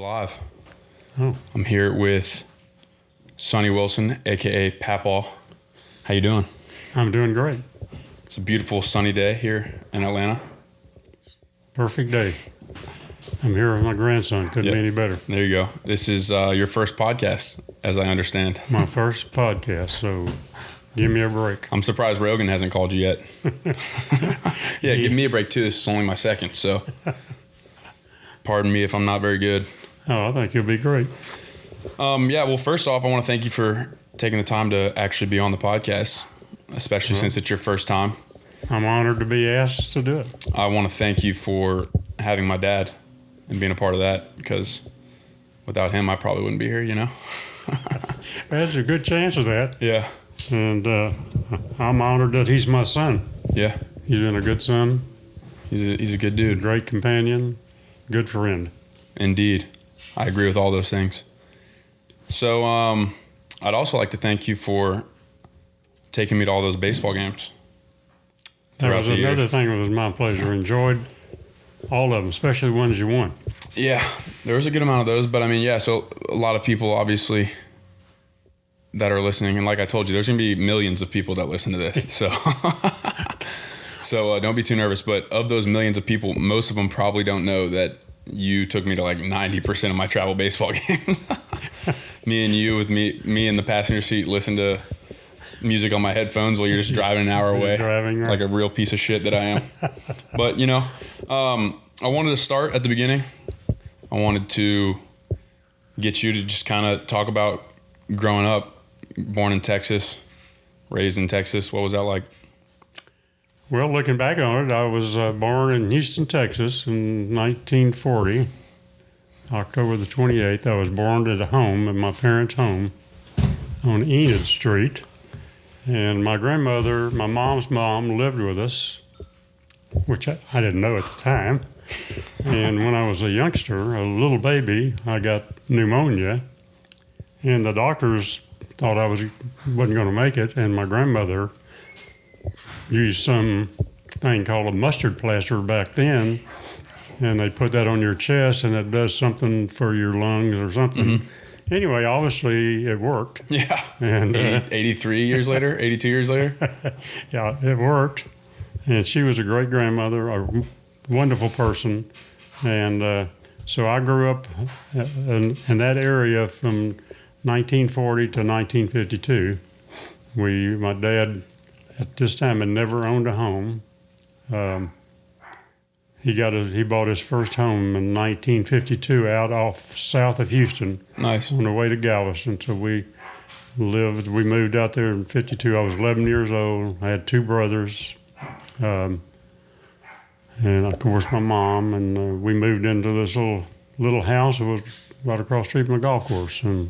live. Oh, I'm here with Sonny Wilson, aka Papaw. How you doing? I'm doing great. It's a beautiful sunny day here in Atlanta. Perfect day. I'm here with my grandson. Couldn't be any better. There you go. This is your first podcast, as I understand. My first podcast, so give me a break. I'm surprised Rogan hasn't called you yet. Yeah, give me a break too. This is only my second, so pardon me if I'm not very good. Oh, I think you'll be great. Well, first off, I want to thank you for taking the time to actually be on the podcast, especially since it's your first time. I'm honored to be asked to do it. I want to thank you for having my dad and being a part of that, because without him, I probably wouldn't be here, you know? There's a good chance of that. Yeah. And I'm honored that he's my son. Yeah. He's been a good son, He's a good dude. great companion, good friend. Indeed. I agree with all those things. So I'd also like to thank you for taking me to all those baseball games. That was the another years. thing that was my pleasure. Enjoyed all of them, especially the ones you won. Yeah, there was a good amount of those, but I mean, yeah, so a lot of people obviously that are listening, and like I told you, there's going to be millions of people that listen to this, so so don't be too nervous, but of those millions of people, most of them probably don't know that you took me to like 90% of my travel baseball games. Me and you with me in the passenger seat listen to music on my headphones while you're just driving an hour away, Driving, right. like a real piece of shit that I am. But, you know, I wanted to start at the beginning. I wanted to get you to just kind of talk about growing up, born in Texas, raised in Texas. What was that like? Well, looking back on it, I was born in Houston, Texas in 1940, October the 28th. I was born at my parents' home on Enid Street. And my grandmother, my mom's mom, lived with us, which I didn't know at the time. And when I was a youngster, a little baby, I got pneumonia. And the doctors thought I wasn't going to make it. And my grandmother used some thing called a mustard plaster back then. And they put that on your chest, and it does something for your lungs or something. Mm-hmm. Anyway, obviously it worked. Yeah. And 83 years later, 82 years later. Yeah, it worked. And she was a great grandmother, a wonderful person. And so I grew up in that area from 1940 to 1952. My dad at this time had never owned a home. He bought his first home in 1952 out off south of Houston. Nice. On the way to Galveston. So we moved out there in 52. I was 11 years old. I had two brothers. And of course my mom. And we moved into this little house. It was right across the street from the golf course. And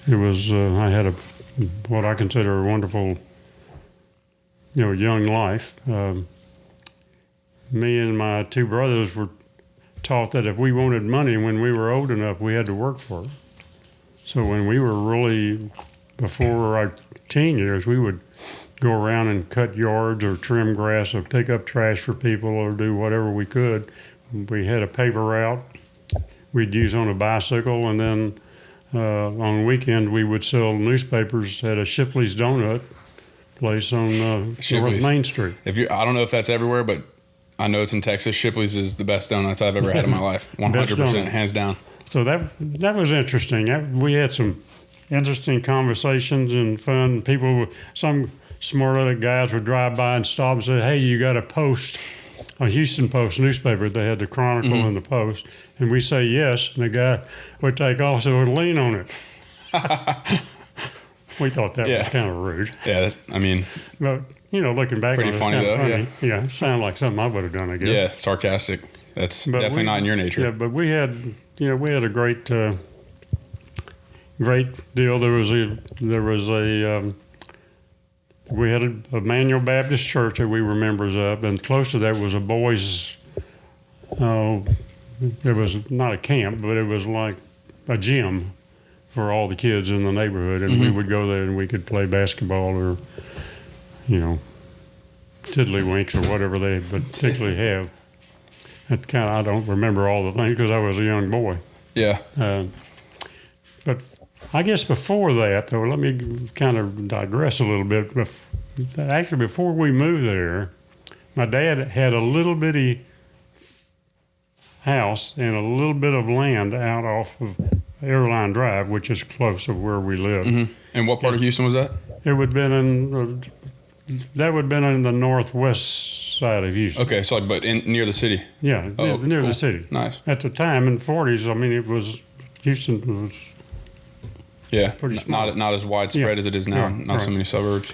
it was, I had what I consider a wonderful, young life. Me and my two brothers were taught that if we wanted money when we were old enough, we had to work for it. So when we were really before our teen years, we would go around and cut yards or trim grass or pick up trash for people or do whatever we could. We had a paper route we'd use on a bicycle, and then on the weekend we would sell newspapers at a Shipley's Donut place on North Main Street. I don't know if that's everywhere, but I know it's in Texas. Shipley's is the best donuts I've ever had in my life. 100%, hands down. So that was interesting. We had some interesting conversations and fun. Some smart guys would drive by and stop and say, "Hey, you got a Houston Post newspaper." They had the Chronicle and the Post. And we say yes, and the guy would take off and would lean on it. We thought that was kind of rude. Yeah, But, looking back on it, pretty funny though. Funny. Yeah, sounded like something I would have done, I guess. Yeah, sarcastic. That's definitely not in your nature. Yeah, but we had a great deal. We had a Manual Baptist church that we were members of, and close to that was a boys'. It was not a camp, but it was like a gym for all the kids in the neighborhood, and we would go there and we could play basketball or, tiddlywinks or whatever they particularly have. I don't remember all the things because I was a young boy. Yeah. But I guess before that, though, let me kind of digress a little bit. Actually, before we moved there, my dad had a little bitty house and a little bit of land out off of Airline Drive, which is close to where we live. Mm-hmm. And what part of Houston was that? It would have been in the northwest side of Houston. Okay, so but near the city. Yeah, near cool. the city. Nice. At the time in the 40s, I mean, Houston was pretty small. Not as widespread as it is now. Right, not so many suburbs.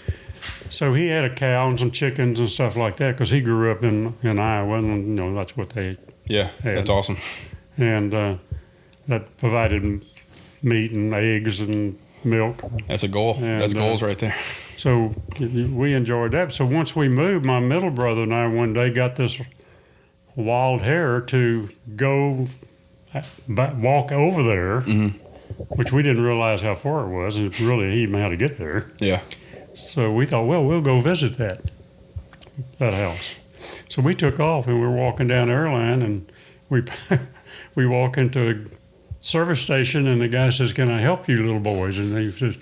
So he had a cow and some chickens and stuff like that because he grew up in Iowa, and that's what they Yeah, had. that's awesome. And that provided meat and eggs and milk. That's a goal. And, that's goals right there. So we enjoyed that. So once we moved, my middle brother and I one day got this wild hair to go walk over there, which we didn't realize how far it was, and really even how to get there. Yeah. So we thought, well, we'll go visit that house. So we took off, and we were walking down Airline, and we walk into a service station, and the guy says, "Can I help you, little boys?" And he says,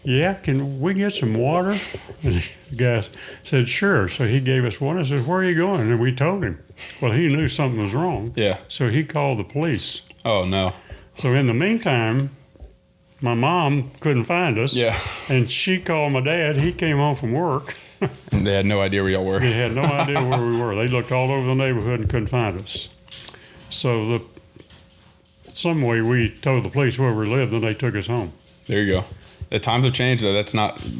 "Yeah, can we get some water?" And the guy said, "Sure." So he gave us one. I said, "Where are you going?" And we told him. Well, he knew something was wrong. Yeah. So he called the police. Oh, no. So in the meantime, my mom couldn't find us. Yeah. And she called my dad. He came home from work. And they had no idea where y'all were. They had no idea where we were. They looked all over the neighborhood and couldn't find us. So some way we told the police where we lived, and they took us home. There you go. The times have changed, though.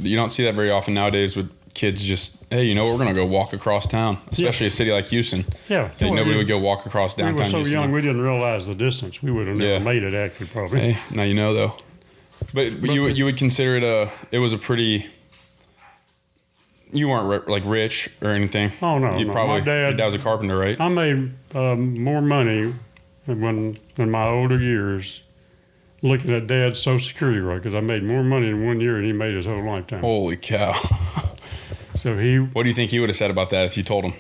You don't see that very often nowadays with kids just, hey, we're going to go walk across town, especially a city like Houston. Yeah. Nobody would go walk across downtown We were so Houston. young, we didn't realize the distance. We would have never made it, actually, probably. Hey, now you know, though. But you would consider it was a pretty... You weren't like rich or anything. Oh, no. Your dad was a carpenter, right? I made more money in my older years looking at Dad's Social Security rate, because I made more money in 1 year than he made his whole lifetime. Holy cow. So what do you think he would have said about that if you told him,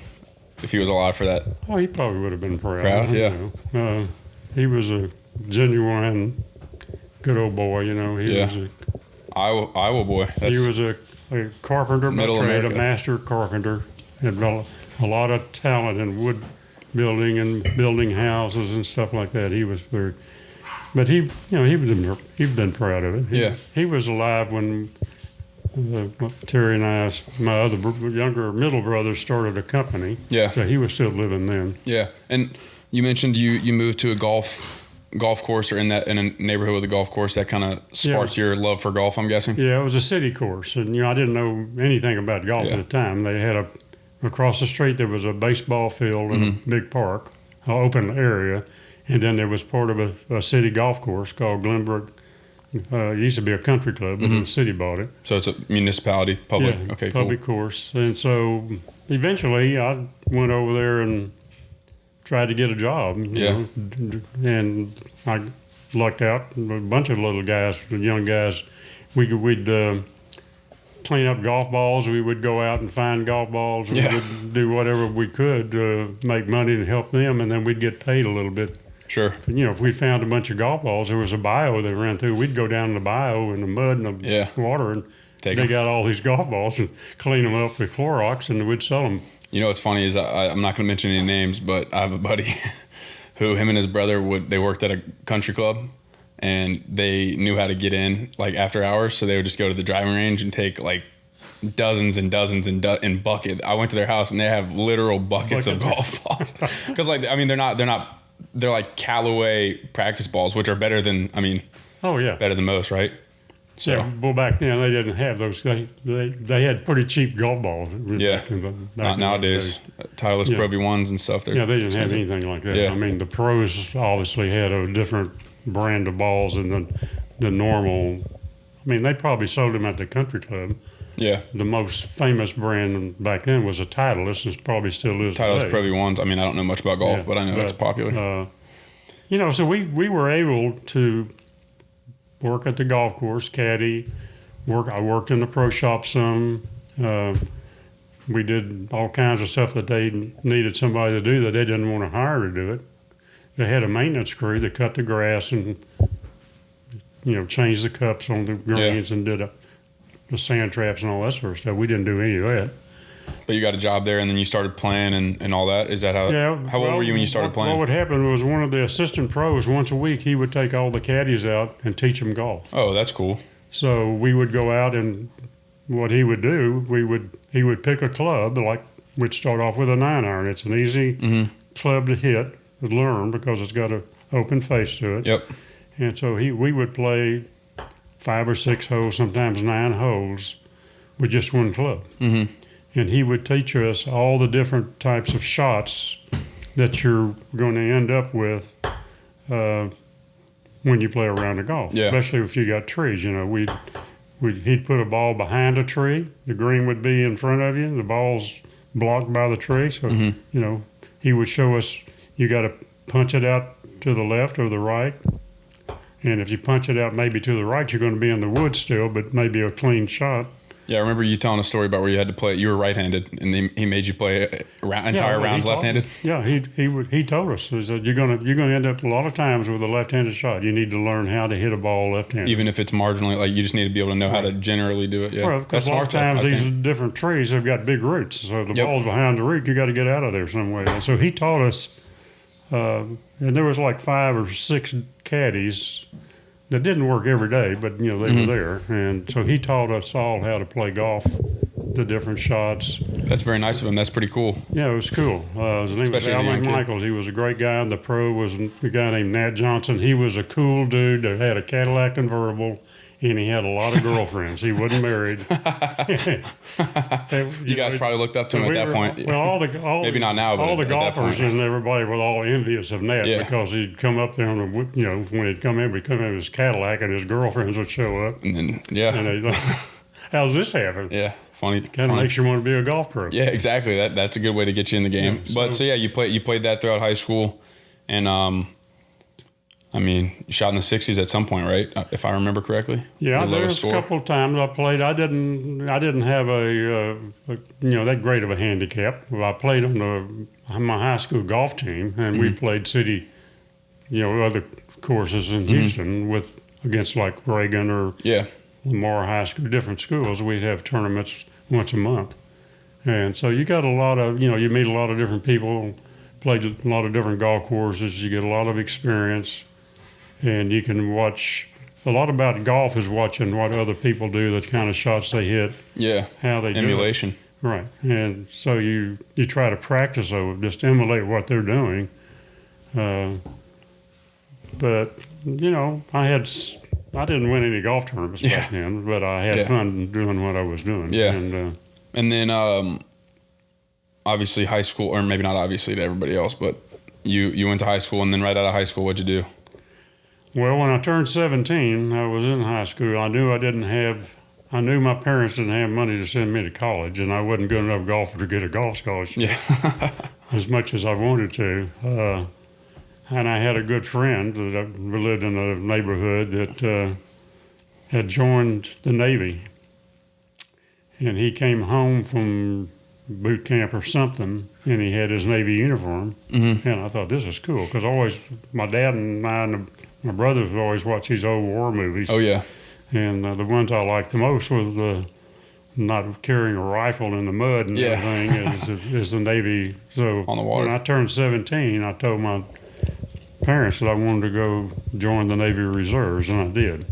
if he was alive for that? Oh, he probably would have been proud. Proud, yeah. He was a genuine good old boy, He was Iowa boy. He was a carpenter, Middle America. A master carpenter. Had a lot of talent in wood building and building houses and stuff like that. He was very, but he'd been proud of it. He was alive when Terry and I, my other younger middle brother, started a company. Yeah. So he was still living then. Yeah, and you mentioned you moved to a golf course, or in a neighborhood with a golf course that kind of sparked your love for golf, I'm guessing. Yeah, it was a city course, and I didn't know anything about golf at the time. They had across the street there was a baseball field and a big park, an open area, and then there was part of a city golf course called Glenbrook. It used to be a country club, but the city bought it. So it's a municipality, public. Yeah, okay, public course, and so eventually I went over there and tried to get a job. You know, and I lucked out. A bunch of little guys, young guys, we'd clean up golf balls. We would go out and find golf balls. We would do whatever we could to make money and help them, and then we'd get paid a little bit. Sure. If we found a bunch of golf balls, there was a bayou that ran through. We'd go down the bayou in the mud and the water and dig out all these golf balls and clean them up with Clorox, and we'd sell them. What's funny is I'm not going to mention any names, but I have a buddy who, him and his brother, they worked at a country club, and they knew how to get in like after hours, so they would just go to the driving range and take like dozens and dozens in bucket. I went to their house and they have literal buckets of golf balls, because they're like Callaway practice balls, which are better than better than most, right? So. Yeah, well, back then they didn't have those. They had pretty cheap golf balls. Not nowadays. Titleist Pro V1s and stuff. They didn't have anything like that. Yeah. The pros obviously had a different brand of balls than the normal. They probably sold them at the country club. Yeah. The most famous brand back then was a Titleist. It probably still is Titleist today. Pro V1s. I don't know much about golf, but I know that's popular. So we were able to work at the golf course, caddy. I worked in the pro shop some. we did all kinds of stuff that they needed somebody to do that they didn't want to hire to do it. They had a maintenance crew that cut the grass and, changed the cups on the greens and did the sand traps and all that sort of stuff. We didn't do any of that. But you got a job there, and then you started playing and all that. Is that how? Yeah. How old were you when you started playing? What would happen was one of the assistant pros, once a week, he would take all the caddies out and teach them golf. Oh, that's cool. So we would go out, and what he would do, he would pick a club, like we'd start off with a 9-iron. It's an easy club to hit, to learn, because it's got an open face to it. Yep. And so we would play 5 or 6 holes, sometimes 9 holes, with just one club. Mm-hmm. And he would teach us all the different types of shots that you're going to end up with when you play a round of golf, especially if you got trees. He'd put a ball behind a tree. The green would be in front of you. The ball's blocked by the tree. So, he would show us you got to punch it out to the left or the right. And if you punch it out maybe to the right, you're going to be in the woods still, but maybe a clean shot. Yeah, I remember you telling a story about where you had to play. You were right-handed, and he made you play entire rounds left-handed. Yeah, he told us, he said, you're gonna end up a lot of times with a left-handed shot. You need to learn how to hit a ball left-handed, even if it's marginally. Like, you just need to be able to know how to generally do it. Yeah, well, because a lot of times these different trees have got big roots, so the ball's behind the root. You got to get out of there some way. And so he taught us, and there was like 5 or 6 caddies. That didn't work every day, but they were there, and so he taught us all how to play golf, the different shots. That's very nice of him. That's pretty cool. Yeah, it was cool. His name was Al McMichaels. He was a great guy. And the pro was a guy named Nat Johnson. He was a cool dude that had a Cadillac convertible, and he had a lot of girlfriends. He wasn't married. You guys probably looked up to him at that point. Well, maybe not now, but all the at golfers and everybody were all envious of Nat because he'd come up there on when he'd come in with his Cadillac, and his girlfriends would show up. And then how's this happen? Yeah, funny. Kind of makes you want to be a golf pro. Yeah, exactly. That's a good way to get you in the game. Yeah, you played that throughout high school, and you shot in the 60s at some point, right? If I remember correctly. Yeah, there's a couple of times I played. I didn't have a that great of a handicap. I played on my high school golf team, and we played city, other courses in Houston against like Reagan or Lamar High School, different schools. We'd have tournaments once a month, and so you got a lot of you meet a lot of different people, played a lot of different golf courses. You get a lot of experience. And you can watch a lot about golf is watching what other people do, the kind of shots they hit, how they emulation, do it. Right? And so you try to practice over, just emulate what they're doing. But I didn't win any golf tournaments back then, but I had fun doing what I was doing. Yeah, and then obviously high school, or maybe not obviously to everybody else, but you went to high school, and then right out of high school, what'd you do? Well, when I turned 17, I was in high school. I knew my parents didn't have money to send me to college, and I wasn't good enough golfer to get a golf scholarship as much as I wanted to. And I had a good friend that lived in a neighborhood that had joined the Navy. And he came home from boot camp or something, and he had his Navy uniform. Mm-hmm. And I thought, this is cool, because my dad and my brothers would always watch these old war movies. Oh, yeah. And the ones I liked the most was not carrying a rifle in the mud and everything is the Navy. So on the water. When I turned 17, I told my parents that I wanted to go join the Navy Reserves, and I did.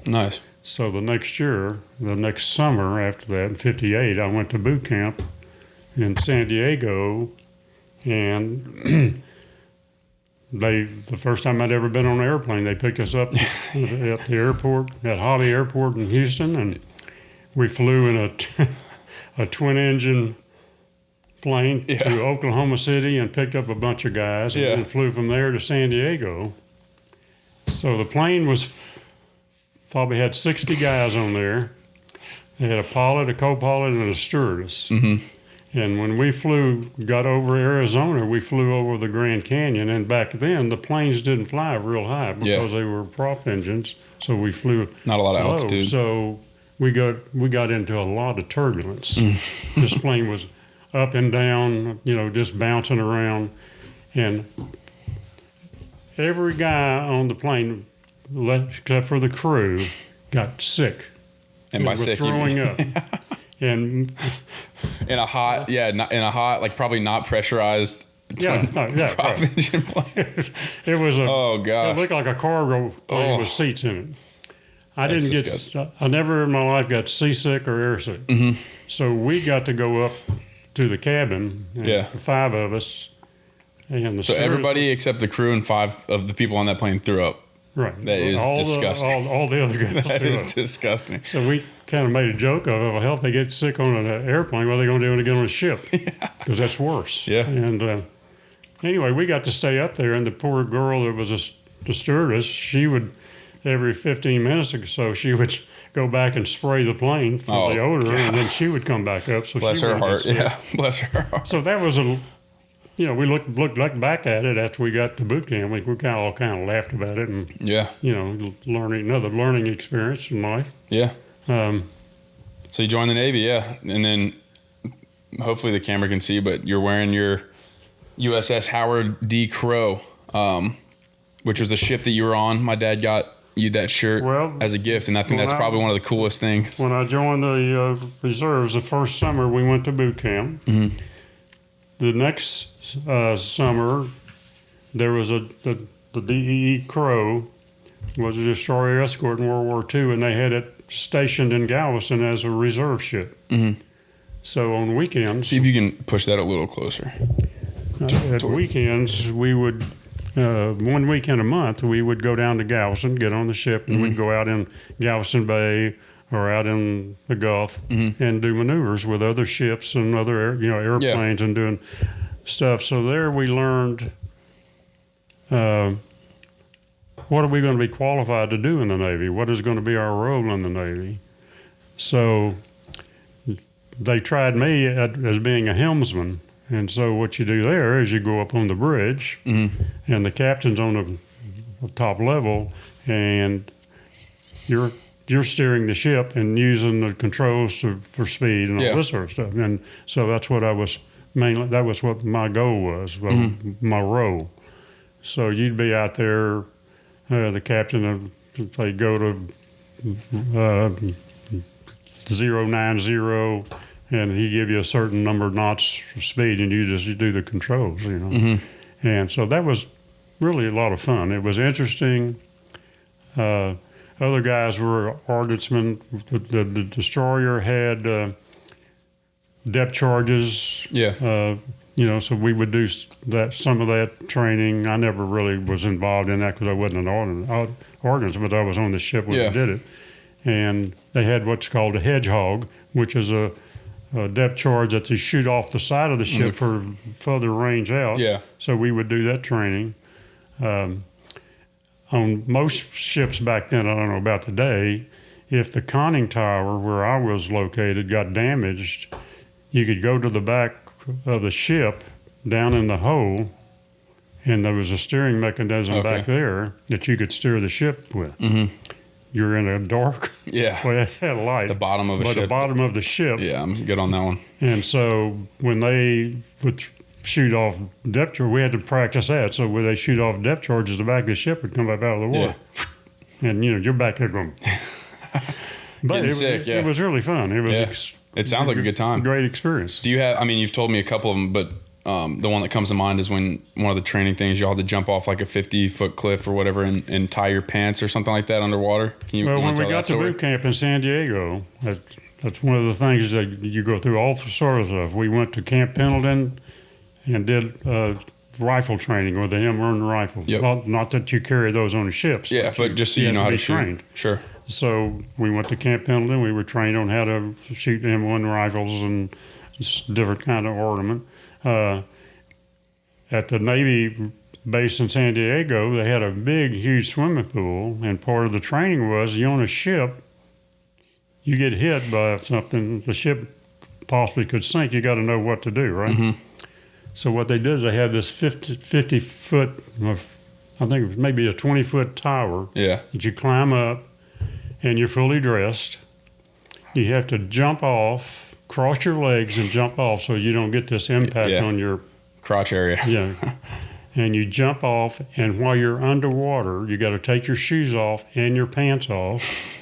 Nice. So the next summer after that, in 58, I went to boot camp in San Diego, and the first time I'd ever been on an airplane, they picked us up at the airport, at Hobby Airport in Houston, and we flew in a twin-engine plane to Oklahoma City and picked up a bunch of guys, and then flew from there to San Diego. So the plane probably had 60 guys on there. They had a pilot, a co-pilot, and a stewardess. Mm-hmm. And when we got over Arizona, we flew over the Grand Canyon. And back then, the planes didn't fly real high because they were prop engines. So we flew not a lot of low. altitude. So we got into a lot of turbulence. This plane was up and down, just bouncing around, and every guy on the plane, except for the crew, got sick. And by sick, throwing up. And in a hot, like probably not pressurized. Right. Engine plane. It was oh god, it looked like a cargo plane with seats in it. I never in my life got seasick or airsick. Mm-hmm. So we got to go up to the cabin. The 5 of us. And everybody except the crew and 5 of the people on that plane threw up. Right. That is disgusting. All the other guys That threw is up. disgusting. So we kind of made a joke of it. Well, hell, if they get sick on an airplane, what are they going to do when they get on a ship? Because that's worse. Yeah. And anyway, we got to stay up there, and the poor girl that was the stewardess, she would, every 15 minutes or so, she would go back and spray the plane for the odor, and then she would come back up. So bless her heart. Yeah, bless her heart. So that was we looked back at it after we got to boot camp. We all kind of laughed about it, and another learning experience in life. Yeah. So you joined the Navy, and then hopefully the camera can see, but you're wearing your USS Howard D. Crow, which was a ship that you were on. My dad got you that shirt as a gift, and I think that's probably one of the coolest things. When I joined the reserves, the first summer we went to boot camp. Mm-hmm. The next summer, there was the DEE Crow was a destroyer escort in World War II, and they had it stationed in Galveston as a reserve ship. Mm-hmm. So on weekends... See if you can push that a little closer. At weekends, we would... one weekend a month, we would go down to Galveston, get on the ship, and we'd go out in Galveston Bay or out in the Gulf and do maneuvers with other ships and other airplanes and doing stuff. So there we learned what are we going to be qualified to do in the Navy? What is going to be our role in the Navy? So they tried me as being a helmsman. And so what you do there is you go up on the bridge, and the captain's on the top level, and you're steering the ship and using the controls for speed and all this sort of stuff. And so that's what that was what my goal was, my role. So you'd be out there, the captain would say, go to 090, and he give you a certain number of knots of speed, and you do the controls, And so that was really a lot of fun. It was interesting. Other guys were ordnancemen. The destroyer had depth charges. So we would do some of that training. I never really was involved in that because I wasn't an ordnance, but I was on the ship when we did it. And they had what's called a hedgehog, which is a depth charge that they shoot off the side of the ship for further range out. So we would do that training. On most ships back then, I don't know about today, if the conning tower where I was located got damaged, you could go to the back of the ship down in the hold, and there was a steering mechanism back there that you could steer the ship with. You're in a dark, well, it had a light. The bottom of the bottom of the ship. Yeah, I'm good on that one. And so when they would shoot off depth charge, we had to practice that. So when they shoot off depth charges, the back of the ship would come up out of the water. And, you're back there going... But it was really fun. It was it sounds like a good time. Great experience. Do you have, you've told me a couple of them, but the one that comes to mind is when one of the training things, y'all had to jump off like a 50-foot cliff or whatever and tie your pants or something like that underwater. When we got to boot camp in San Diego, that's one of the things that you go through all sorts of stuff. We went to Camp Pendleton and did rifle training with the M1 rifle. Not that you carry those on the ships. But just so you know how to shoot. Sure. So we went to Camp Pendleton. We were trained on how to shoot M1 rifles and different kind of ornament. At the Navy base in San Diego, they had a big, huge swimming pool, and part of the training was you on a ship, you get hit by something, the ship possibly could sink. You got to know what to do, right? So what they did is they had this 50-foot, I think it was maybe a 20-foot tower that you climb up, and you're fully dressed, You have to jump off, cross your legs, and jump off so you don't get this impact on your crotch area. Yeah. And you jump off, and while you're underwater, you got to take your shoes off and your pants off,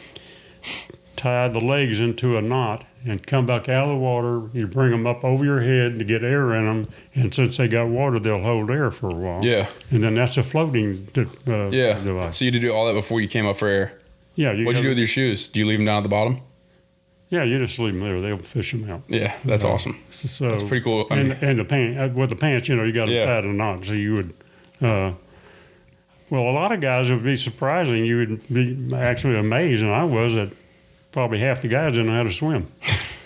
tie the legs into a knot, and come back out of the water. You bring them up over your head to get air in them, and since they got water, they'll hold air for a while. Yeah. And then that's a floating device. So you had to do all that before you came up for air. Yeah. What'd you do with your shoes? Do you leave them down at the bottom? Yeah, you just leave them there. They'll fish them out. Yeah, that's awesome. So, that's pretty cool. And the pants, with the pants, you got to tie the knot. So you would, well, a lot of guys would be surprising. You would be actually amazed, and I was, that probably half the guys didn't know how to swim.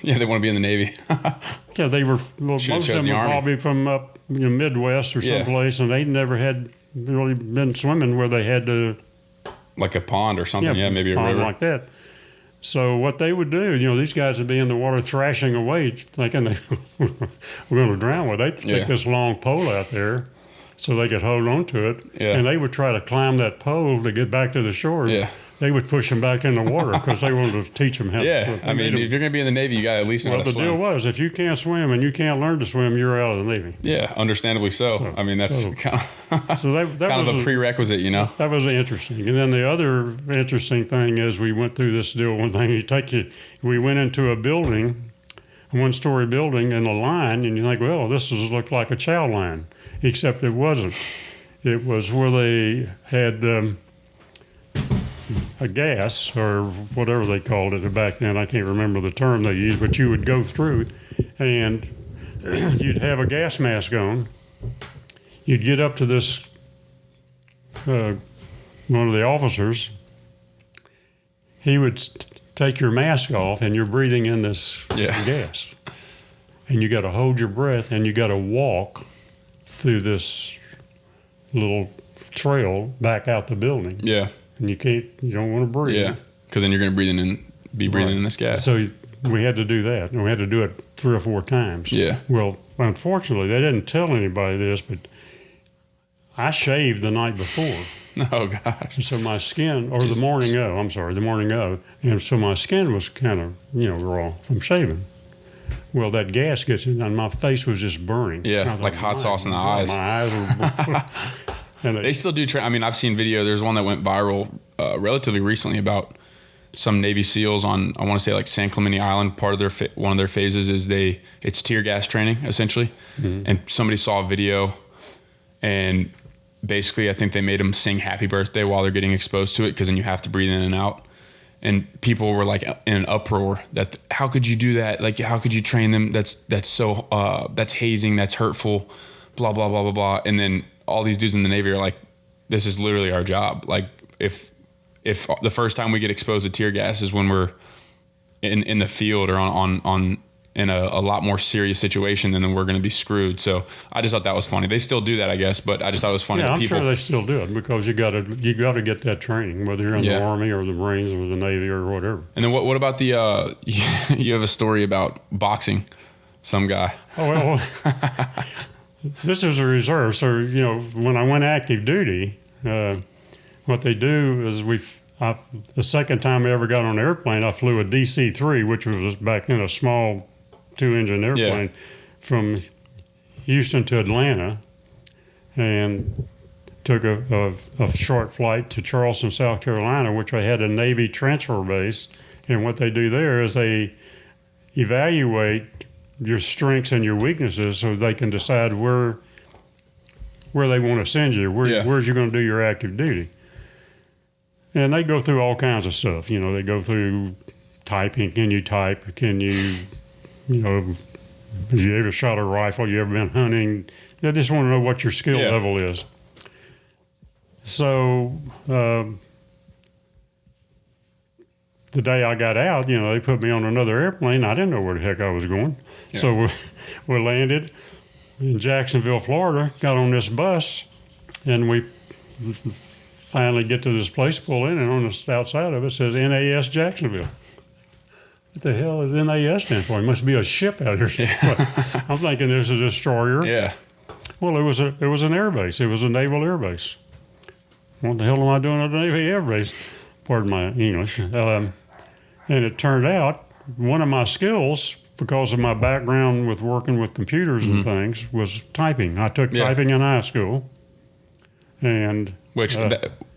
Yeah, they want to be in the Navy. Yeah, they were, most of them were probably from up Midwest or someplace, and they never had really been swimming where they had to. Like a pond or something, maybe a pond river. like that. So what they would do, these guys would be in the water thrashing away, thinking they were going to drown. Well, they'd take this long pole out there so they could hold on to it, and they would try to climb that pole to get back to the shore. Yeah. They would push them back in the water because they wanted to teach them how to swim. I mean, if you're going to be in the Navy, you got to at least know how to swim. Well, the deal was, if you can't swim and you can't learn to swim, you're out of the Navy. Yeah, understandably so. I mean, that's kind of, that kind of a prerequisite, That was interesting. And then the other interesting thing is we went through this deal. One thing, we went into a building, a one-story building, and a line, and you think, well, this looked like a chow line, except it wasn't. It was where they had a gas, or whatever they called it back then. I can't remember the term they used, but you would go through and you'd have a gas mask on. You'd get up to this, one of the officers, he would take your mask off, and you're breathing in this gas. And you got to hold your breath, and you got to walk through this little trail back out the building. Yeah. And you don't want to breathe. Yeah, because then you're going to be breathing in this gas. So we had to do that, and we had to do it 3 or 4 times. Yeah. Well, unfortunately, they didn't tell anybody this, but I shaved the night before. Oh, gosh. And so my skin, or the morning of, and so my skin was kind of, raw from shaving. Well, that gas gets in, and my face was just burning. Yeah, like hot sauce in the eyes. My eyes were and they still do I mean, I've seen video. There's one that went viral relatively recently about some Navy SEALs on, I want to say, like San Clemente Island. Part of their one of their phases is it's tear gas training, essentially. Mm-hmm. And somebody saw a video, and basically I think they made them sing Happy Birthday while they're getting exposed to it, because then you have to breathe in and out. And people were like in an uproar that, how could you do that? Like, how could you train them? That's so that's hazing. That's hurtful. Blah blah blah blah blah. And then all these dudes in the Navy are like, this is literally our job. Like, if the first time we get exposed to tear gas is when we're in the field or on in a lot more serious situation, then we're going to be screwed. So I just thought that was funny. They still do that, I guess, but I just thought it was funny. Yeah, that I'm sure they still do it, because you got to get that training, whether you're in the Army or the Marines or the Navy or whatever. And then what about the you have a story about boxing some guy? Oh, well, this is a reserve. So, when I went active duty, what they do is the second time I ever got on an airplane, I flew a DC-3, which was back then a small 2-engine airplane, from Houston to Atlanta, and took a short flight to Charleston, South Carolina, which I had a Navy transfer base. And what they do there is they evaluate your strengths and your weaknesses so they can decide where they want to send you, where's you going to do your active duty. And they go through all kinds of stuff. They go through typing. Can you type? Can you, have you ever shot a rifle? You ever been hunting? They just want to know what your skill level is. So the day I got out, they put me on another airplane. I didn't know where the heck I was going. Yeah. So we landed in Jacksonville, Florida, got on this bus, and we finally get to this place, pull in, and on the outside of it says NAS Jacksonville. What the hell is NAS stand for? It must be a ship out here. Yeah. I'm thinking there's a destroyer. Yeah. Well, it was an air base. It was a naval air base. What the hell am I doing at the Navy air base? Pardon my English. And it turned out one of my skills, because of my background with working with computers and things, was typing. I took typing in high school, and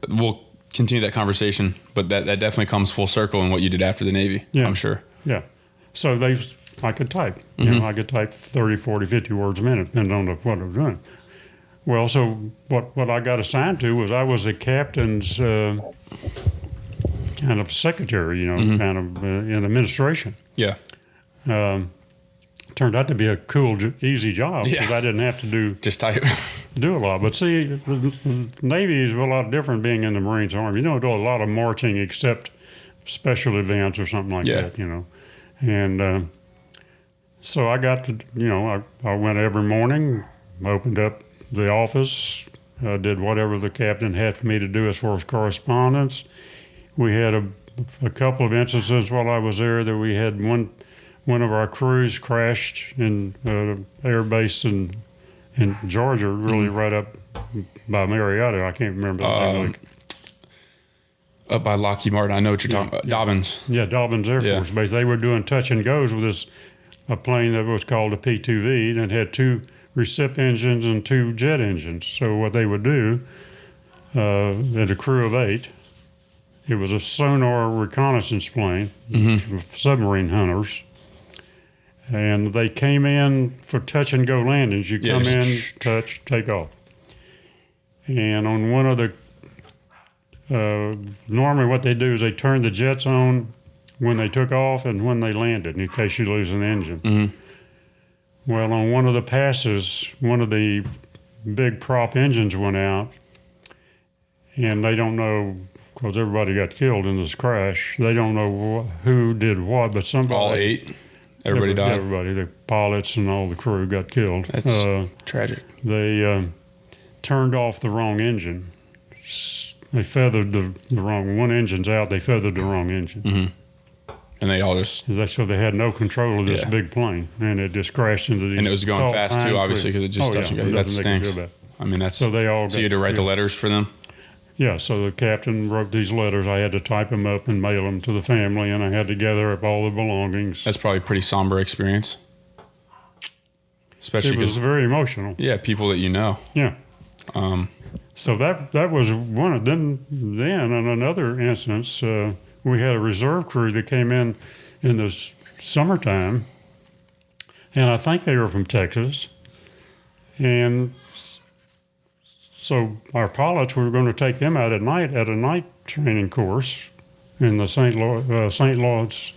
we'll continue that conversation, but that definitely comes full circle in what you did after the Navy. I'm sure. Yeah. So I could type. You know, I could type 30, 40, 50 words a minute, depending on what I was doing. Well, so what I got assigned to was I was the captain's kind of secretary, you know, kind of in administration. Yeah. Turned out to be a cool, easy job because I didn't have to just type. do a lot. But see, the Navy is a lot different being in the Marines Army. You don't do a lot of marching except special events or something like that, you know. And so I got to, you know, I went every morning, opened up the office, did whatever the captain had for me to do as far as correspondence. We had a couple of instances while I was there that we had one of our crews crashed in air base in Georgia, really right up by Marietta. I can't remember that name. Up by Lockheed Martin. I know what you're talking about. Dobbins. Yeah, Dobbins Air Force Base. They were doing touch and goes with a plane that was called a P-2V and had 2 recip engines and 2 jet engines. So what they would do, had a crew of 8. It was a sonar reconnaissance plane, submarine hunters. And they came in for touch and go landings. You come in, touch, take off. And on one of the, normally what they do is they turn the jets on when they took off and when they landed, in case you lose an engine. Well, on one of the passes, one of the big prop engines went out, and they don't know, because everybody got killed in this crash, they don't know who did what, but somebody... All 8? Everybody died? Everybody. The pilots and all the crew got killed. That's tragic. They turned off the wrong engine. They feathered the wrong... One engine's out, they feathered the wrong engine. And they all just... So they had no control of this big plane, and it just crashed into these... And it was going fast, too, obviously, because it just touched you. That stinks. I mean, that's... So you had to write the letters for them? Yeah, so the captain wrote these letters. I had to type them up and mail them to the family, and I had to gather up all the belongings. That's probably a pretty somber experience. Especially because... It was very emotional. Yeah, people that you know. Yeah. So that was one of them. Then, in another instance, we had a reserve crew that came in the summertime, and I think they were from Texas. And so our pilots, we were going to take them out at a night training course in the St. Lawrence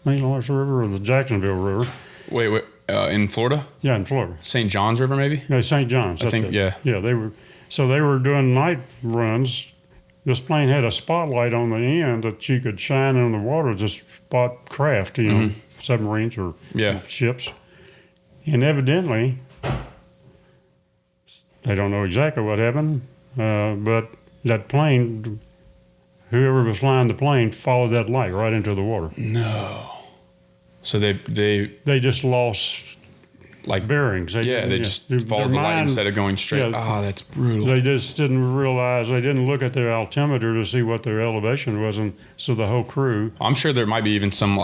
River or the Jacksonville River. Wait, in Florida? Yeah, in Florida. St. John's River, maybe? No, St. John's. I think, yeah. Yeah, they were. So they were doing night runs. This plane had a spotlight on the end that you could shine in the water to spot craft, you know, submarines or ships. And evidently, they don't know exactly what happened, but that plane, whoever was flying the plane, followed that light right into the water. No. So they just lost bearings. They just followed the light instead of going straight. That's brutal. They just didn't realize, they didn't look at their altimeter to see what their elevation was, and so the whole crew. I'm sure there might be even some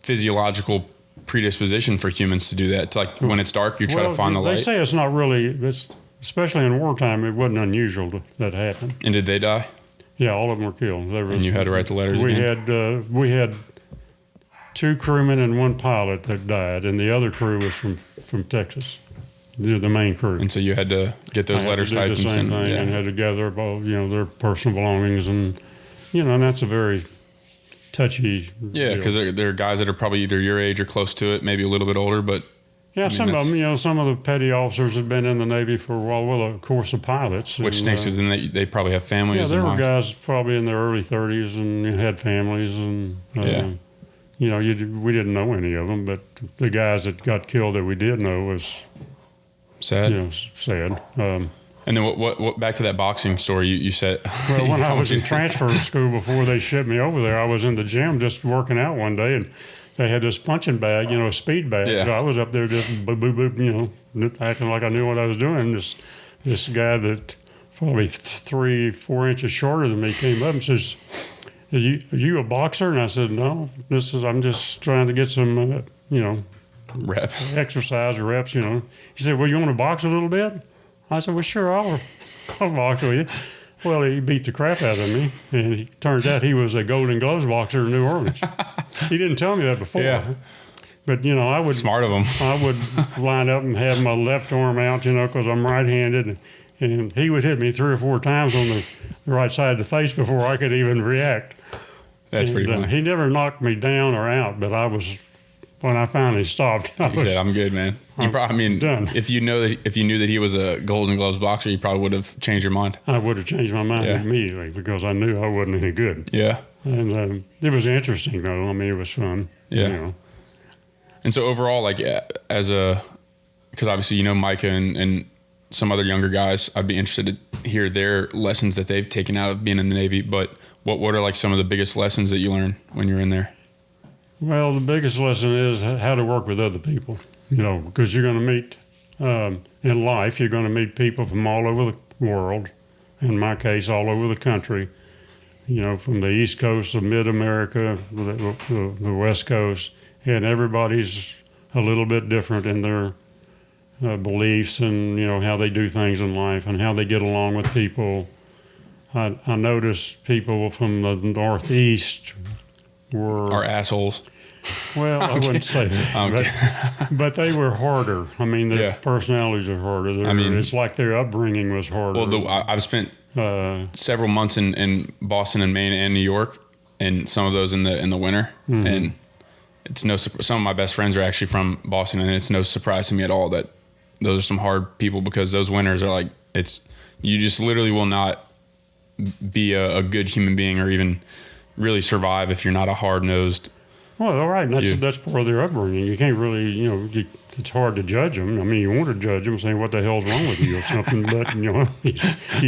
physiological predisposition for humans to do that. When it's dark, you try to find the light. They say it's not really, especially in wartime, it wasn't unusual that happened. And did they die? Yeah, all of them were killed. And you had to write the letters again? We had 2 crewmen and 1 pilot that died, and the other crew was from Texas, the main crew. And so you had to get those letters typed and sent. And had to gather up all, their personal belongings, and and that's a very touchy. Yeah, because there are guys that are probably either your age or close to it, maybe a little bit older, but. Yeah, some of them, some of the petty officers had been in the Navy for a while. Well, of course, the pilots. Which stinks is then they probably have families. Yeah, there were guys probably in their early 30s and had families, and we didn't know any of them, but the guys that got killed that we did know was sad. Sad. And then what? Back to that boxing story you said. Well, when I was in transfer school before they shipped me over there, I was in the gym just working out one day, and they had this punching bag, a speed bag. Yeah. So I was up there just boop, boop, boop, acting like I knew what I was doing. This guy that probably 3-4 inches shorter than me came up and says, Are you a boxer? And I said, no, I'm just trying to get some, Rep. exercise reps, He said, well, you want to box a little bit? I said, well, sure, I'll box with you. Well, he beat the crap out of me, and it turns out he was a Golden Gloves boxer in New Orleans. He didn't tell me that before. Yeah. But, I would... Smart of him. I would line up and have my left arm out, because I'm right-handed, and he would hit me 3 or 4 times on the right side of the face before I could even react. That's pretty funny. He never knocked me down or out, but when I finally stopped, You said, "I'm good, man." Done. If you knew that he was a Golden Gloves boxer, you probably would have changed your mind. I would have changed my mind immediately because I knew I wasn't any good. Yeah. And it was interesting, though. I mean, it was fun. Yeah. And so overall, like because obviously Micah and some other younger guys, I'd be interested to hear their lessons that they've taken out of being in the Navy. But what are like some of the biggest lessons that you learned when you're in there? Well, the biggest lesson is how to work with other people, because you're going to meet, in life, you're going to meet people from all over the world, in my case, all over the country, from the East Coast of Mid-America, the West Coast, and everybody's a little bit different in their beliefs and, how they do things in life and how they get along with people. I noticed people from the Northeast are assholes. Well, I wouldn't say that, but they were harder. I mean, their personalities are harder. It's like their upbringing was harder. Well, I've spent several months in Boston and Maine and New York, and some of those in the winter. Mm-hmm. And it's some of my best friends are actually from Boston, and it's no surprise to me at all that those are some hard people because those winters are like you just literally will not be a good human being or even really survive if you're not a hard-nosed. Well, all right, that's part of their upbringing. You can't really, it's hard to judge them. I mean, you want to judge them, saying what the hell's wrong with you or something, but you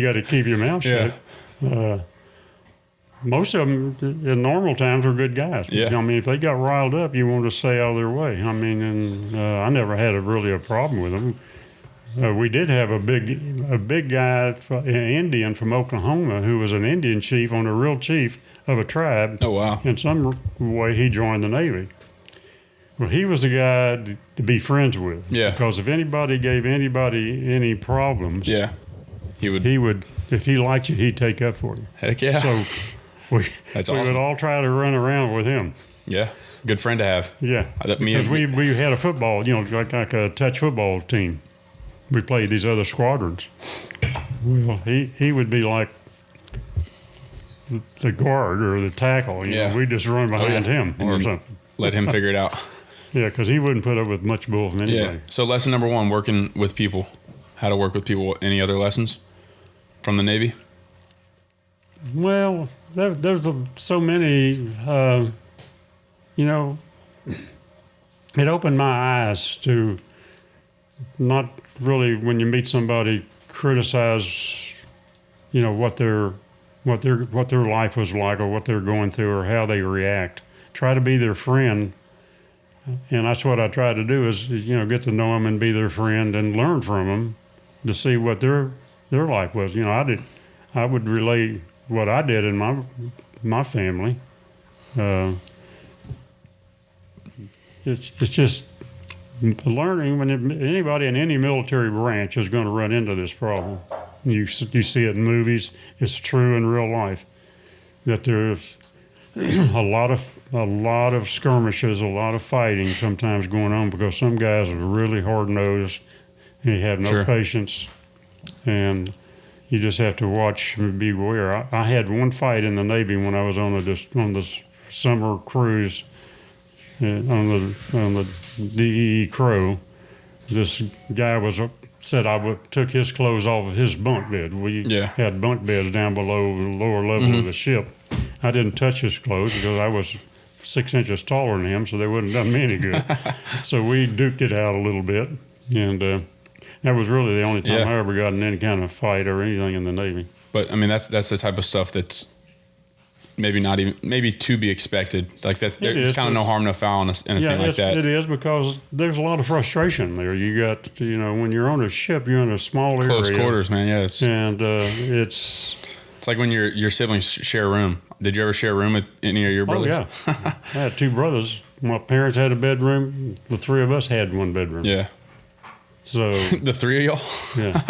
got to keep your mouth shut. Yeah. Most of them in normal times are good guys. Yeah. I mean, if they got riled up, you want to stay out of their way. I mean, and I never had really a problem with them. We did have a big guy, an Indian from Oklahoma, who was an Indian chief on a real chief of a tribe. Oh, wow. In some way, he joined the Navy. Well, he was a guy to be friends with. Yeah. Because if anybody gave anybody any problems, he would, if he liked you, he'd take up for you. Heck yeah. So we awesome. would all try to run around with him. Yeah. Good friend to have. Yeah. Because we had a football, like a touch football team. We played these other squadrons. Well, he would be like the guard or the tackle. We just run behind him or something. Let him figure it out. Yeah, because he wouldn't put up with much bull from anybody. Yeah. So lesson number 1, working with people. How to work with people. Any other lessons from the Navy? Well, there's so many. It opened my eyes to not really, when you meet somebody, criticize, what their life was like or what they're going through or how they react. Try to be their friend, and that's what I try to do is get to know them and be their friend and learn from them to see what their life was. I would relate what I did in my family. It's just learning when anybody in any military branch is going to run into this problem. You see it in movies. It's true in real life that there's a lot of skirmishes, a lot of fighting sometimes going on because some guys are really hard-nosed and you have no patience, and you just have to watch and be aware. I had one fight in the Navy when I was on the summer cruise on the DE Crow. This guy said I took his clothes off of his bunk bed. We had bunk beds down below the lower level of the ship. I didn't touch his clothes because I was 6 inches taller than him, so they wouldn't have done me any good. So we duked it out a little bit, and that was really the only time I ever got in any kind of fight or anything in the Navy. But I mean, that's the type of stuff that's maybe to be expected. Like that, there's kind of no harm, no foul in anything like that. It is, because there's a lot of frustration there. You got, when you're on a ship, you're in a small area. Close quarters, man. Yeah, and it's like when your siblings share a room. Did you ever share a room with any of your brothers? Oh, yeah. I had two brothers. My parents had a bedroom. The three of us had one bedroom. Yeah. So The three of y'all? yeah.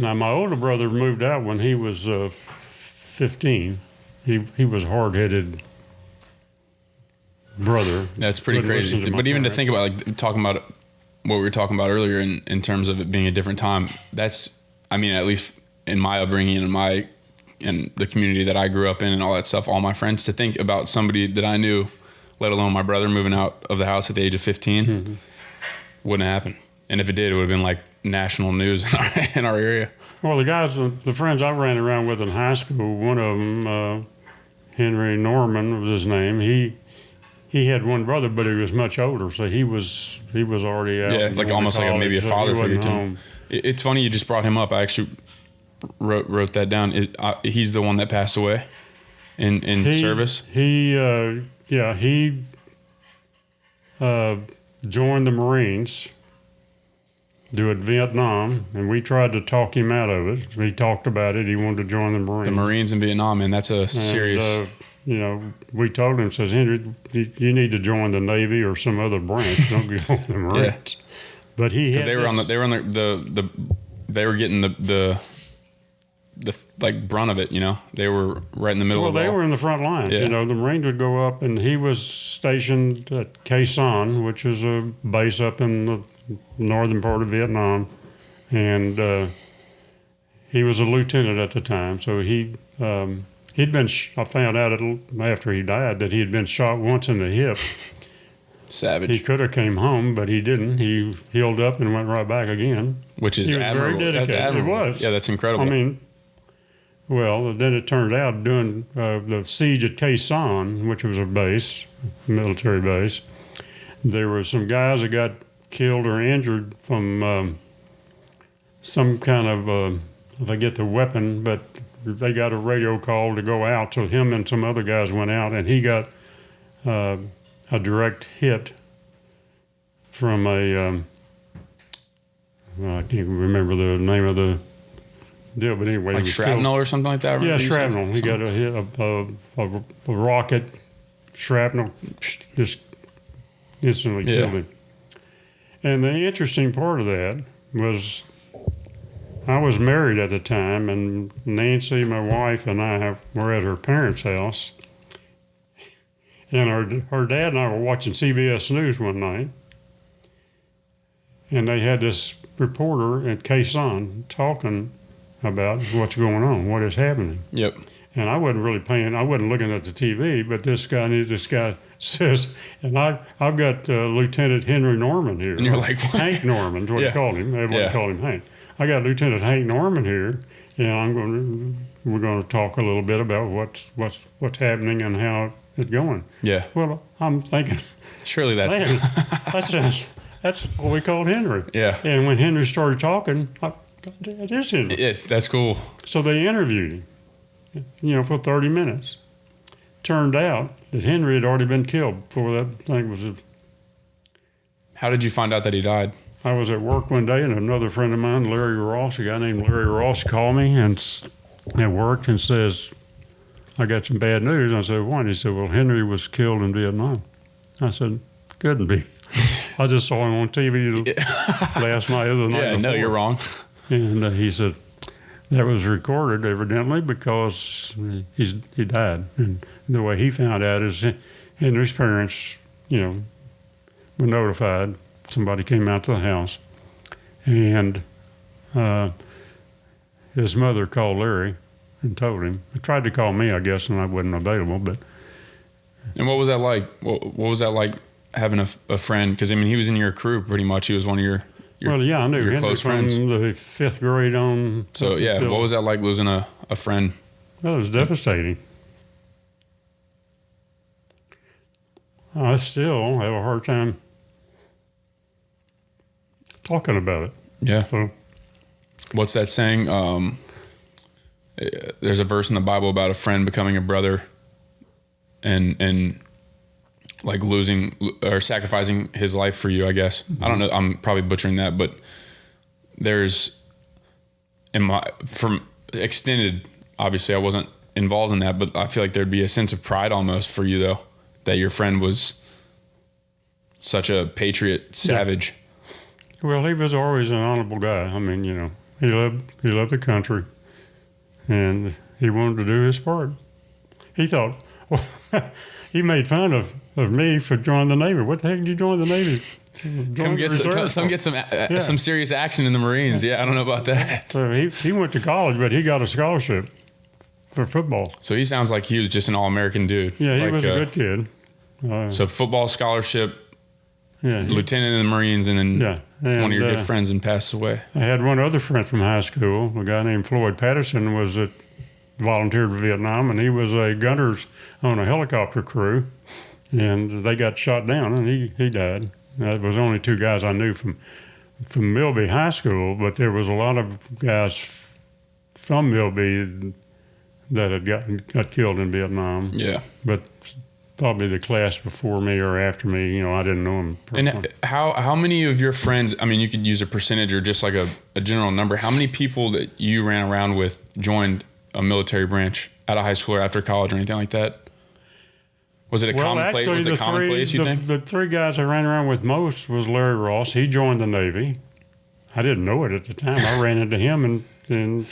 Now, my older brother moved out when he was 15. He was a hard-headed brother. That's pretty crazy. But even to think about, like, talking about what we were talking about earlier in terms of it being a different time, that's, I mean, at least in my upbringing and the community that I grew up in and all that stuff, all my friends, to think about somebody that I knew, let alone my brother, moving out of the house at the age of 15, wouldn't happen. And if it did, it would have been like national news in our area. Well, the friends I ran around with in high school, one of them, Henry Norman was his name. He had one brother, but he was much older, so he was already out. Yeah, it's like almost like maybe a father figure to him. It's funny you just brought him up. I actually wrote that down. He's the one that passed away in service. He joined the Marines. At Vietnam, and we tried to talk him out of it. He talked about it. He wanted to join the Marines. The Marines in Vietnam, man, that's a serious. We told him, says, Henry, you need to join the Navy or some other branch. Don't go on the Marines. Yeah. But because they were getting the like brunt of it. You know, they were right in the middle. Well, they were in the front lines. Yeah. You know, the Marines would go up, and he was stationed at Quezon, which is a base up in the northern part of Vietnam, and he was a lieutenant at the time. So he'd been. I found out after he died that he had been shot once in the hip. Savage. He could have came home, but he didn't. He healed up and went right back again. Which is admirable. Very dedicated. That's admirable. It was. Yeah, that's incredible. I mean, well, then it turned out during the siege at Quezon, which was a base, military base, there were some guys that got killed or injured from some kind of, I forget the weapon, but they got a radio call to go out. So him and some other guys went out, and he got a direct hit from I can't remember the name of the deal, but anyway. Like shrapnel or something like that? Yeah, shrapnel. He got a hit, a rocket, shrapnel, just instantly killed him. And the interesting part of that was I was married at the time, and Nancy, my wife, and I were at her parents' house. And her dad and I were watching CBS News one night, and they had this reporter at Quezon talking about what's going on, what is happening. Yep. And I wasn't looking at the TV, but this guy says, and I've got Lieutenant Henry Norman here. And you're like, what? Hank Norman is what he called him. Everyone called him Hank. I got Lieutenant Hank Norman here, and we're going to talk a little bit about what's happening and how it's going. Yeah. Well, I'm thinking, surely that's what we called Henry. Yeah. And when Henry started talking, that is Henry. Yeah, that's cool. So they interviewed him, for 30 minutes. Turned out that Henry had already been killed before that thing was. How did you find out that he died? I was at work one day, and another friend of mine, Larry Ross, a guy named Larry Ross, called me and at work and says, I got some bad news. I said, what? He said, well, Henry was killed in Vietnam. I said, couldn't be. I just saw him on TV last night or the night before. No, you're wrong. And he said, that was recorded evidently because he died. And the way he found out is Henry's parents, were notified. Somebody came out to the house, and his mother called Larry and told him. He tried to call me, I guess, and I wasn't available. But and what was that like? What was that like having a friend? Because he was in your crew pretty much. He was one of your well, yeah, I knew Henry close from friends. The fifth grade on. So yeah, what was that like losing a friend? Well, it was devastating. I still have a hard time talking about it. Yeah. So, what's that saying? There's a verse in the Bible about a friend becoming a brother, and like losing or sacrificing his life for you. I guess I don't know. I'm probably butchering that, but there's from extended obviously I wasn't involved in that, but I feel like there'd be a sense of pride almost for you though, that your friend was such a patriot savage. Yeah. Well, he was always an honorable guy. I mean, you know, he loved the country, and he wanted to do his part. He thought, well, he made fun of me for joining the Navy. What the heck did you join the Navy? Come get some serious action in the Marines. Yeah, I don't know about that. So he went to college, but he got a scholarship for football. So he sounds like he was just an all-American dude. Yeah, he was a good kid. So football scholarship, lieutenant in the Marines, and then one of your good friends and passed away. I had one other friend from high school, a guy named Floyd Patterson, volunteered for Vietnam, and he was a gunner's on a helicopter crew, and they got shot down, and he died. There was only two guys I knew from Milby High School, but there was a lot of guys from Milby that had got killed in Vietnam. Yeah. But probably the class before me or after me, you know, I didn't know them personally. And how many of your friends, I mean, you could use a percentage or just like a general number, how many people that you ran around with joined a military branch out of high school or after college or anything like that? Was it a commonplace? Was it commonplace, you think? The three guys I ran around with most was Larry Ross. He joined the Navy. I didn't know it at the time. I ran into him in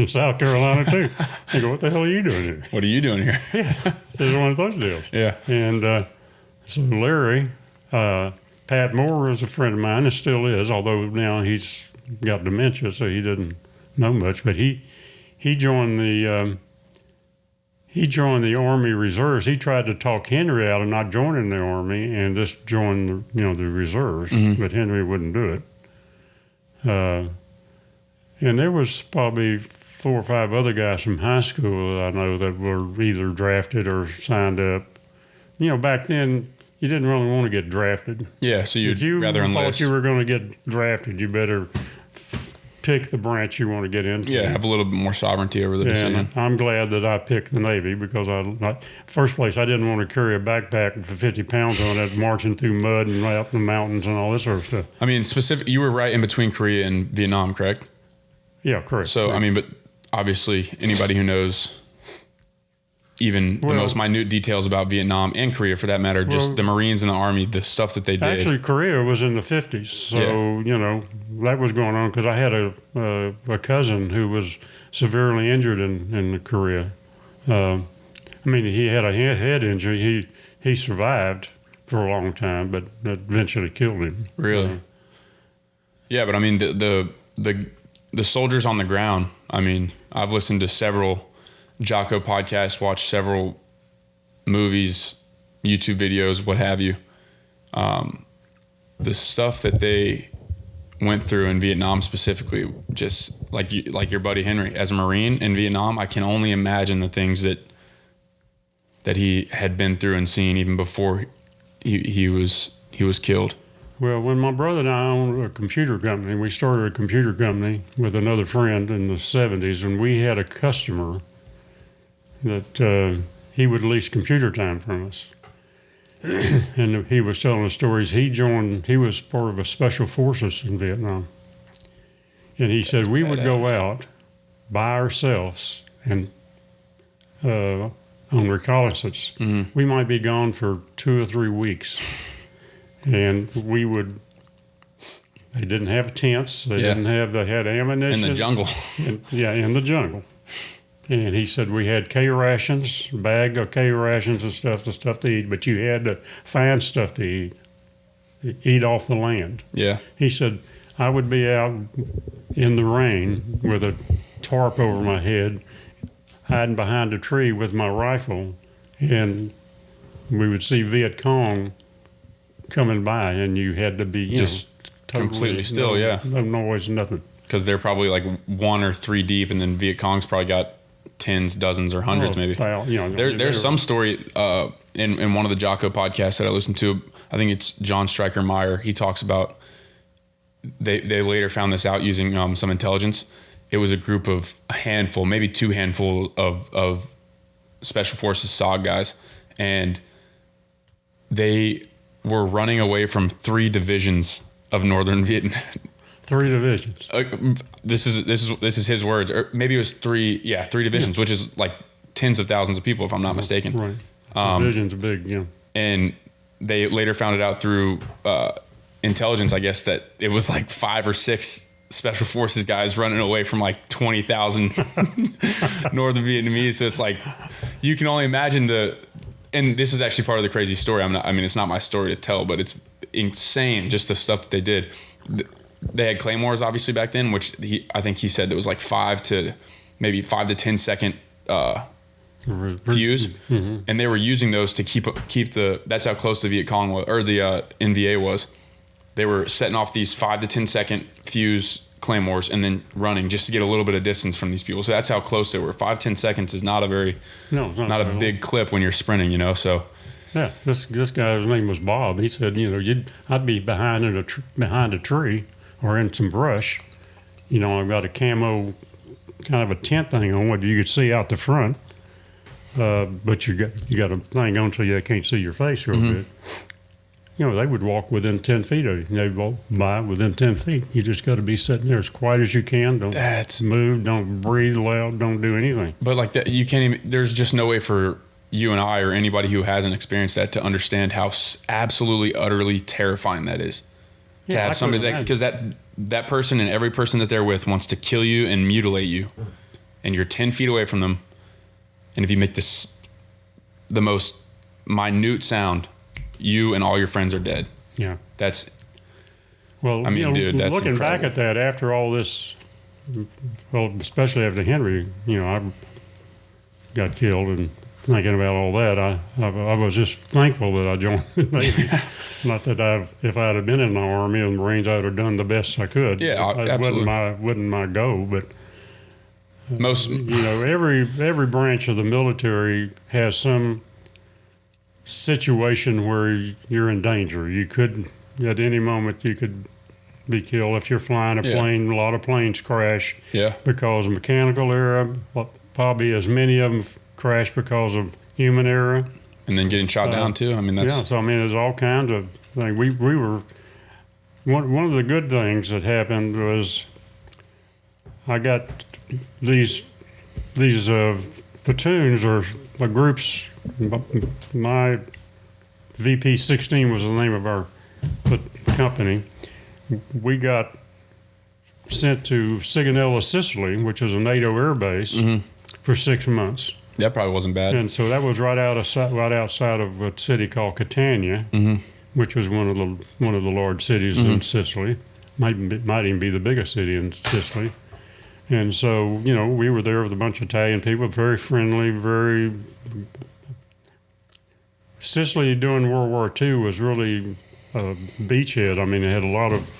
South Carolina too. I go, what the hell are you doing here? What are you doing here? Yeah, it was one of those deals. Yeah. And so Larry, Pat Moore was a friend of mine and still is, although now he's got dementia, so he didn't know much. But he joined the Army Reserves. He tried to talk Henry out of not joining the Army and just join the reserves, but Henry wouldn't do it. And there was probably 4 or 5 other guys from high school that I know that were either drafted or signed up. You know, back then you didn't really want to get drafted. Yeah, so you'd rather enlist. If you thought you were going to get drafted, you better pick the branch you want to get into. Yeah, have a little bit more sovereignty over the decision. I'm glad that I picked the Navy because first place, I didn't want to carry a backpack with 50 pounds on it, marching through mud and up the mountains and all this sort of stuff. I mean, you were right in between Korea and Vietnam, correct? Yeah, correct. So, I mean, but obviously anybody who knows even the most minute details about Vietnam and Korea, for that matter, just the Marines and the Army, the stuff that they did. Actually, Korea was in the 50s, so, you know, that was going on because I had a cousin who was severely injured in Korea. I mean, he had a head injury. He survived for a long time, but that eventually killed him. Really? Yeah, but I mean, the soldiers on the ground, I mean, I've listened to several Jocko podcasts, watched several movies, YouTube videos, what have you. The stuff that they went through in Vietnam specifically, just like your buddy Henry, as a Marine in Vietnam, I can only imagine the things that he had been through and seen even before he was killed. Well, when my brother and I owned a computer company, we started a computer company with another friend in the 70s, and we had a customer that he would lease computer time from us. And he was telling us stories. He was part of a special forces in Vietnam. And he said we would go out by ourselves and on reconnaissance. Mm-hmm. We might be gone for 2 or 3 weeks. And they didn't have tents. They had ammunition. In the jungle. In the jungle. And he said we had K rations, a bag of K rations and stuff to eat, but you had to find stuff to eat off the land. Yeah. He said I would be out in the rain with a tarp over my head, hiding behind a tree with my rifle, and we would see Viet Cong coming by, and you had to be just totally completely still, no noise, nothing. Because they're probably like 1 or 3 deep, and then Viet Cong's probably got tens, dozens, or hundreds, maybe. There's some story in one of the Jocko podcasts that I listened to. I think it's John Stryker Meyer. He talks about they later found this out using some intelligence. It was a group of a handful, maybe 2 handful of Special Forces SOG guys, and they were running away from 3 divisions of Northern Vietnam. 3 divisions. This is his words, or maybe it was 3 divisions, which is like tens of thousands of people, if I'm not mistaken. Right. Divisions are big, yeah. And they later found it out through intelligence, I guess, that it was like 5 or 6 special forces guys running away from like 20,000 Northern Vietnamese. So it's like, you can only imagine and this is actually part of the crazy story. It's not my story to tell, but it's insane, just the stuff that they did. They had claymores obviously back then, which I think he said there was like 5 to 10 second fuse, and they were using those to keep that's how close the Viet Cong was, or the NVA was. They were setting off these 5 to 10 second fuse claymores and then running just to get a little bit of distance from these people. So that's how close they were. 5-10 seconds is not a big clip when you're sprinting, So yeah, this guy, his name was Bob. He said, I'd be behind a tree or in some brush. I've got a camo kind of a tent thing on what you could see out the front, but you got a thing on so you can't see your face real good. They would walk within 10 feet of you. They'd walk by within 10 feet. You just got to be sitting there as quiet as you can. Don't move. Don't breathe loud. Don't do anything. But like that, you can't even. There's just no way for you and I or anybody who hasn't experienced that to understand how absolutely, utterly terrifying that is. To have somebody because that person and every person that they're with wants to kill you and mutilate you, and you're 10 feet away from them, and if you make the most minute sound, you and all your friends are dead. Yeah. That's... Well, dude, that's looking incredible. back at that after all this, well, especially after Henry, I got killed, and thinking about all that, I was just thankful that I joined the Navy. Not that if I'd have been in the Army or the Marines, I would have done the best I could. Yeah, absolutely. Wasn't my goal, but most... every branch of the military has some situation where you're in danger. You could, at any moment, you could be killed. If you're flying a plane, a lot of planes crash because of mechanical error. Probably as many of them crash because of human error. And then getting shot down too. That's... Yeah, so there's all kinds of things. We were... One of the good things that happened was I got these platoons or groups. My VP 16 was the name of our company. We got sent to Sigonella, Sicily, which is a NATO air base, for 6 months. That probably wasn't bad. And so that was right outside of a city called Catania, which was one of the large cities in Sicily. Might even be the biggest city in Sicily. And so, we were there with a bunch of Italian people, very friendly, very... Sicily during World War II was really a beachhead. It had a lot of...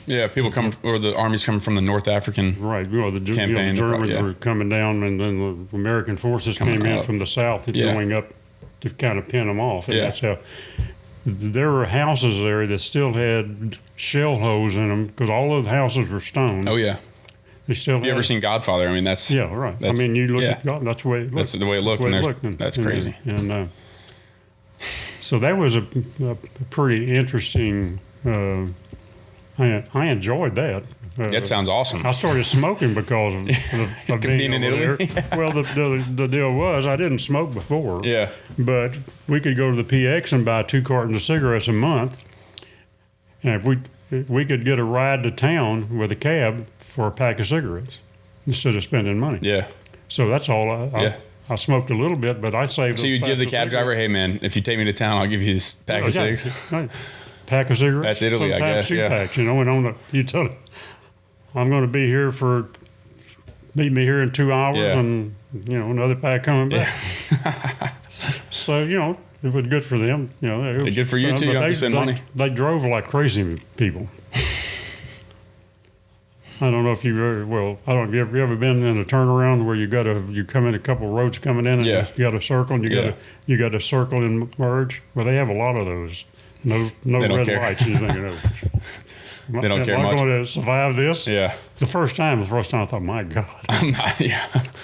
Yeah, people the armies coming from the North African campaign. The Germans were coming down, and then the American forces came in from the south and going up to kind of pin them off. And that's how... There were houses there that still had shell holes in them because all of the houses were stone. Oh, yeah. Have you ever seen Godfather? That's... Yeah, right. You look at God, that's the way it looked. That's the way it looked. That's crazy. And so that was a pretty interesting... I enjoyed that. That sounds awesome. I started smoking because of being in over Italy. there. Well, the deal was I didn't smoke before. Yeah. But we could go to the PX and buy 2 cartons of cigarettes a month, and if we could get a ride to town with a cab for a pack of cigarettes instead of spending money. Yeah. So that's all. I smoked a little bit, but I saved. So you'd give the cab driver, "Hey man, if you take me to town, I'll give you this pack of cigarettes." Right. Pack of cigarettes. That's Italy, sometimes I guess. 2 packs, and you tell them, I'm going to be here meet me here in 2 hours, and another pack coming back. So it was good for them. It was good for you too. You don't have to spend money. They drove like crazy people. I don't know if you've have you ever been in a turnaround where you come in a couple of roads coming in and you got a circle and you got to circle and merge. Well, they have a lot of those. No red lights. You think they don't care much. Am I going to survive this? Yeah. The first time I thought, my God.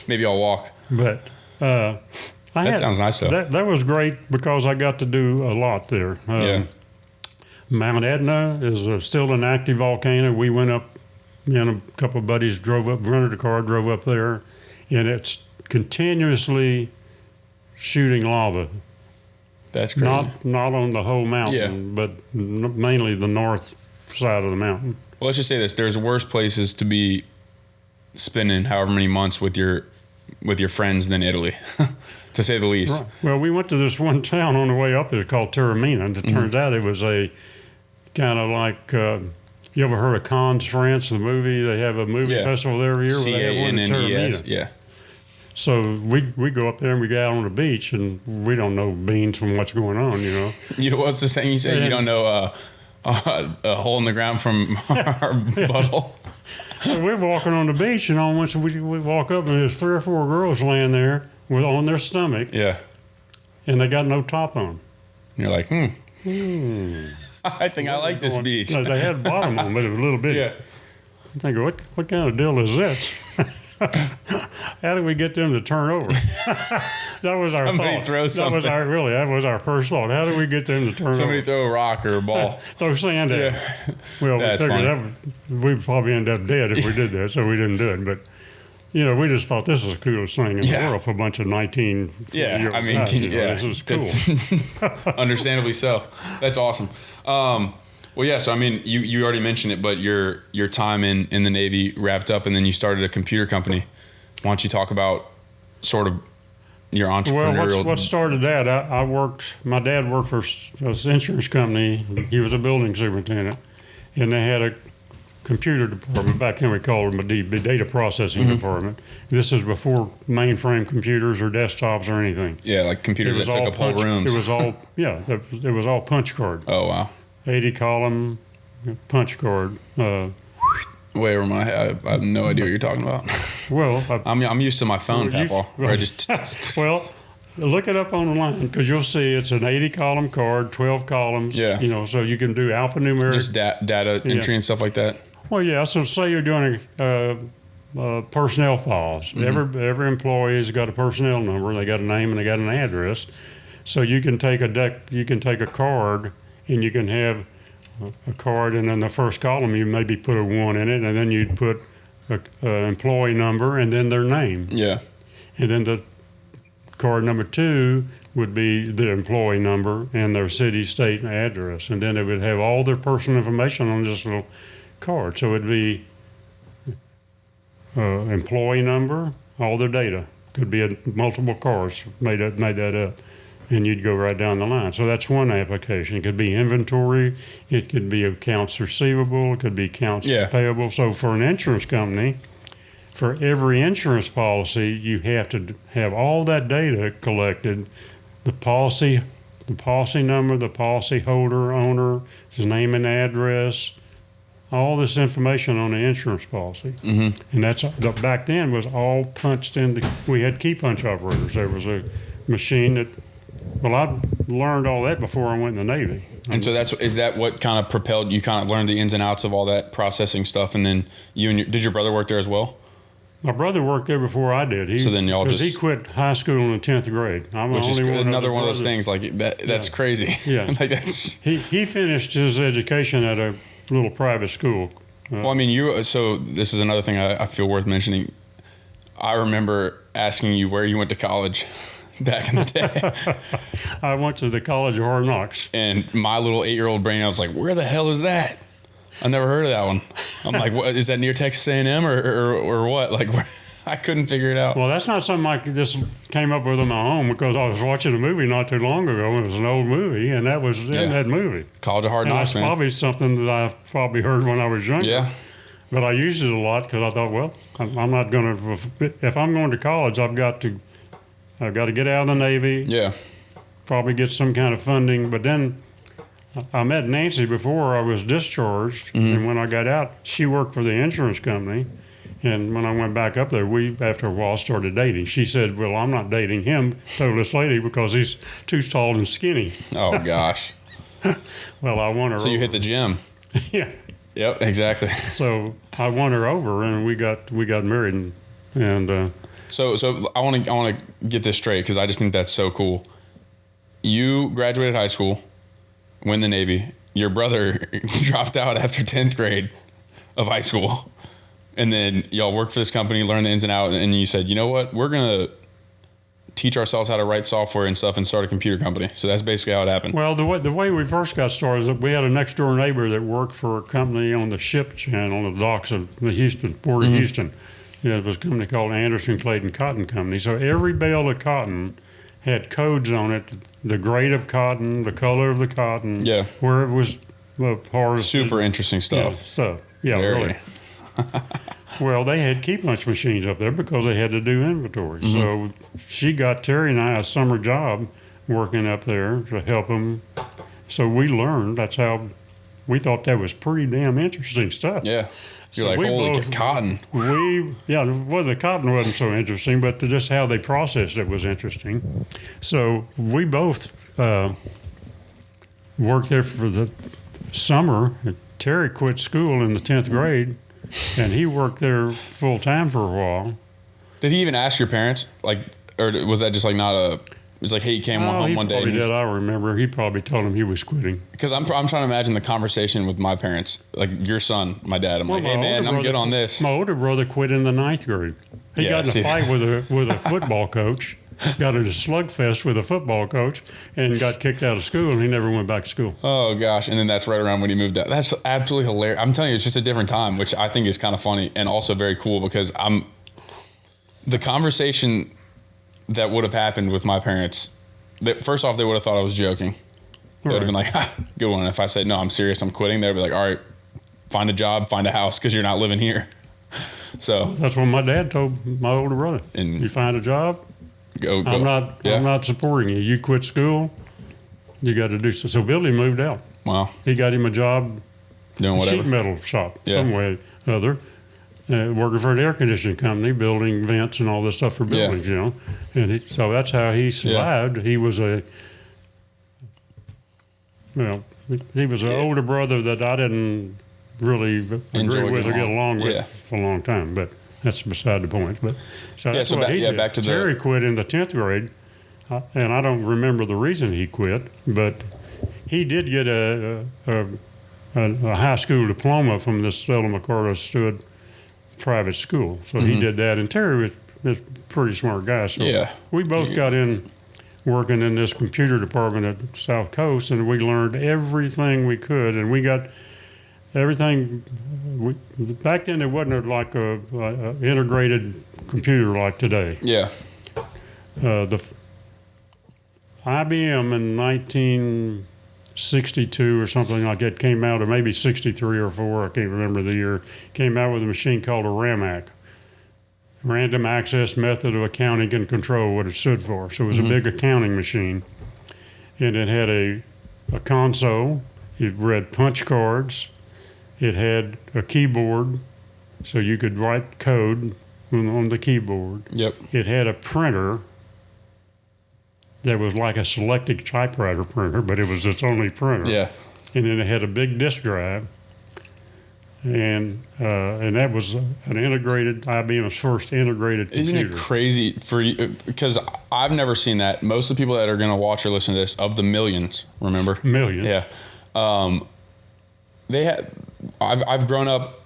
Maybe I'll walk. But sounds nice though. That was great because I got to do a lot there. Mount Etna is still an active volcano. We went up, a couple of buddies drove up, rented a car, drove up there, and it's continuously shooting lava. That's crazy. Not on the whole mountain, but mainly the north side of the mountain. Well, let's just say this: there's worse places to be spending however many months with your friends than Italy, to say the least. Right. Well, we went to this one town on the way up there called Taormina, and it turns out it was a kind of like, you ever heard of Cannes, France, the movie? They have a movie festival every year. Cannes, yeah. So we go up there and we go out on the beach, and we don't know beans from what's going on, you know. You know what's the saying you say? You don't know a hole in the ground from our butthole. So we're walking on the beach, and once we walk up, and there's 3 or 4 girls laying there on their stomach. Yeah. And they got no top on. And you're like, I think I like this beach. No, they had a bottom on, but it was a little bit. Yeah. I think, what kind of deal is this? How do we get them to turn over? That was our Somebody thought. throw something. That was our first thought. How do we get them to turn over? Somebody throw a rock or a ball. Throw sand at Yeah. Well, That's we figured funny. we'd probably end up dead if we did that, so we didn't do it. But, we just thought this is the coolest thing in the world for a bunch of 19 Yeah, I mean, guys, this is cool. Understandably so. That's awesome. Well, yeah. So I mean, you already mentioned it, but your time in the Navy wrapped up, and then you started a computer company. Why don't you talk about sort of your entrepreneurial? Well, what started that? I worked. My dad worked for this insurance company. He was a building superintendent, and they had a computer department. Back then we called them a data processing department. This is before mainframe computers or desktops or anything. Yeah, like computers that took up whole rooms. It was all it was all punch card. Oh wow. 80 column punch card. Way over my head. I have no idea what you're talking about. Well, I'm used to my phone, Papa. Where I just well, look it up online because you'll see it's an 80 column card, 12 columns. Yeah. So you can do alphanumeric. just data entry and stuff like that. Well, yeah. So say you're doing personnel files. Every employee's got a personnel number. They got a name and they got an address. So you can take a card and you can have a card, and in the first column you maybe put a 1 in it, and then you'd put a employee number and then their name. Yeah. And then the card number 2 would be the employee number and their city, state, and address. And then it would have all their personal information on this little card. So it'd be employee number, all their data. Could be multiple cards, made that up. And you'd go right down the line. So that's one application. It could be inventory. It could be accounts receivable. It could be accounts payable. So for an insurance company, for every insurance policy, you have to have all that data collected, the policy number, the policy holder, owner, his name and address, all this information on the insurance policy. And that's back then was all punched into. We had key punch operators. There was a machine that. Well, I learned all that before I went in the Navy. And so is that what kind of propelled you? Kind of learned the ins and outs of all that processing stuff, and then did your brother work there as well? My brother worked there before I did. So then y'all just he quit high school in the 10th grade. Which is another one of those things like that. That's crazy. Yeah, like that's. He finished his education at a little private school. Well, I mean, so this is another thing I feel worth mentioning. I remember asking you where you went to college. Back in the day. I went to the College of Hard Knocks. And my little 8-year-old brain, I was like, where the hell is that? I never heard of that one. I'm like, what, is that near Texas A&M or what? Like, I couldn't figure it out. Well, that's not something I just came up with on my own because I was watching a movie not too long ago. It was an old movie, and that was in that movie. College of Hard Knocks, man. That's probably something that I probably heard when I was younger. Yeah. But I used it a lot because I thought, well, I'm not going to, if I'm going to college, I've got to get out of the Navy. Yeah. Probably get some kind of funding. But then I met Nancy before I was discharged. And when I got out, she worked for the insurance company. And when I went back up there, we, after a while, started dating. She said, well, I'm not dating him, told this lady, because he's too tall and skinny. Oh, gosh. Well, I won her So over. you hit the gym. Yeah. Yep, exactly. So I won her over, and we got married. And So I want to get this straight because I just think that's so cool. You graduated high school, went in the Navy. your brother dropped out after 10th grade of high school. And then y'all worked for this company, learned the ins and outs, and you said, you know what, we're going to teach ourselves how to write software and stuff and start a computer company. So that's basically how it happened. Well, the way we first got started is that we had a next door neighbor that worked for a company on the ship channel on the docks of the Port of Houston. It was a company called Anderson Clayton Cotton Company. So every bale of cotton had codes on it, the grade of cotton, the color of the cotton, where it was harvested. Super interesting stuff. Really. Well, they had key punch machines up there because they had to do inventory. So she got Terry and I a summer job working up there to help them. So we learned. That's how we thought that was pretty damn interesting stuff. Yeah. You're So like, holy cotton. Well, the cotton wasn't so interesting, but just how they processed it was interesting. So we both worked there for the summer. Terry quit school in the 10th grade. And he worked there full time for a while. Did he even ask your parents? Like, or was that just like not a? It was like, hey, he came home one day. He did. I remember. He probably told him he was quitting. Because I'm trying to imagine the conversation with my parents, like your son, my dad. I'm like, hey man, I'm good on this. My older brother quit in the 9th grade. He got in a fight with a football coach. Got in a slugfest with a football coach and got kicked out of school, and he never went back to school. Oh, gosh. And then that's right around when he moved out. That's absolutely hilarious. I'm telling you, it's just a different time, which I think is kind of funny and also very cool because the conversation that would have happened with my parents, first off, they would have thought I was joking. They would have been like, ha, good one. And if I said, no, I'm serious, I'm quitting, they'd be like, all right, find a job, find a house because you're not living here. So that's what my dad told my older brother. And you find a job. Go. I'm not supporting you. You quit school. You got to do so. So Billy moved out. Wow. He got him a job, doing whatever, sheet metal shop, some way or other, working for an air conditioning company, building vents and all this stuff for buildings, you know. And so that's how he survived. He was he was an older brother that I didn't really agree with or get along with for a long time, but. That's beside the point. But so that's what he did. Back to Terry quit in the 10th grade, and I don't remember the reason he quit, but he did get a high school diploma from the Stella McCarter Stewart private school. So he did that, and Terry was a pretty smart guy. So we both got in working in this computer department at South Coast, and we learned everything we could, and we got everything. Back then, it wasn't like a integrated computer like today. Yeah. The IBM in 1962 or something like that came out, or maybe 63 or 4, I can't remember the year, came out with a machine called a RAMAC. Random Access Method of Accounting and Control, what it stood for. So it was a big accounting machine. And it had a console. It read punch cards. It had a keyboard, so you could write code on the keyboard. Yep. It had a printer that was like a selected typewriter printer, but it was its only printer. Yeah. And then it had a big disk drive, and that was an integrated, IBM's first integrated computer. Isn't it crazy for you? Because I've never seen that. Most of the people that are going to watch or listen to this, of the millions, remember? Millions. Yeah. I've grown up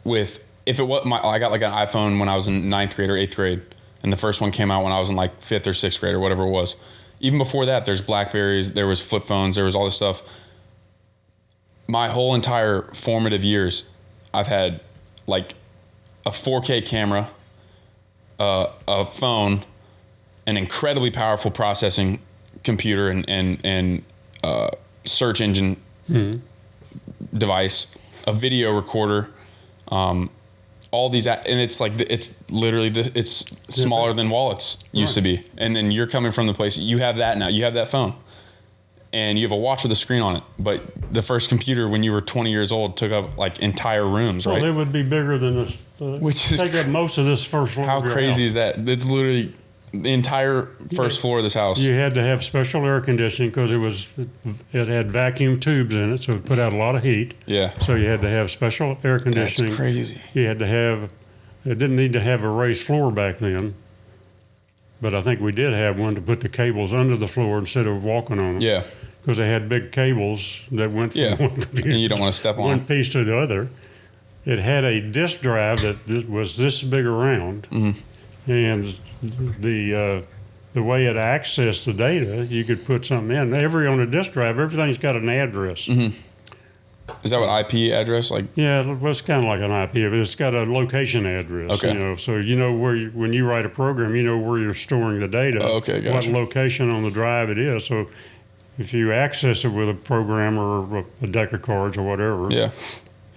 with, if it was I got like an iPhone when I was in 9th grade or 8th grade, and the first one came out when I was in like 5th or 6th grade or whatever it was. Even before that, there's Blackberries, there was flip phones, there was all this stuff. My whole entire formative years, I've had like a 4K camera, a phone, an incredibly powerful processing computer and search engine device, a video recorder, all these, and it's like, it's literally, it's smaller than wallets used to be. And then you're coming from the place, you have that now, you have that phone, and you have a watch with a screen on it. But the first computer when you were 20 years old took up like entire rooms, right? Well, it would be bigger than this. Which is take up most of this first floor. How crazy is that? It's literally the entire first floor of this house. You had to have special air conditioning because it had vacuum tubes in it, so it put out a lot of heat. Yeah. So you had to have special air conditioning. That's crazy. You had to have. It didn't need to have a raised floor back then, but I think we did have one to put the cables under the floor instead of walking on them. Yeah. because they had big cables that went from one computer, and you don't want to step on one piece to the other. It had a disk drive that was this big around, and the way it accessed the data, you could put something in. On a disk drive, everything's got an address. Is that what IP address like? Yeah, well, it's kind of like an IP, but it's got a location address. Okay. So when you write a program, you know where you're storing the data. Oh, okay, gotcha. What location on the drive it is. So if you access it with a program or a deck of cards or whatever,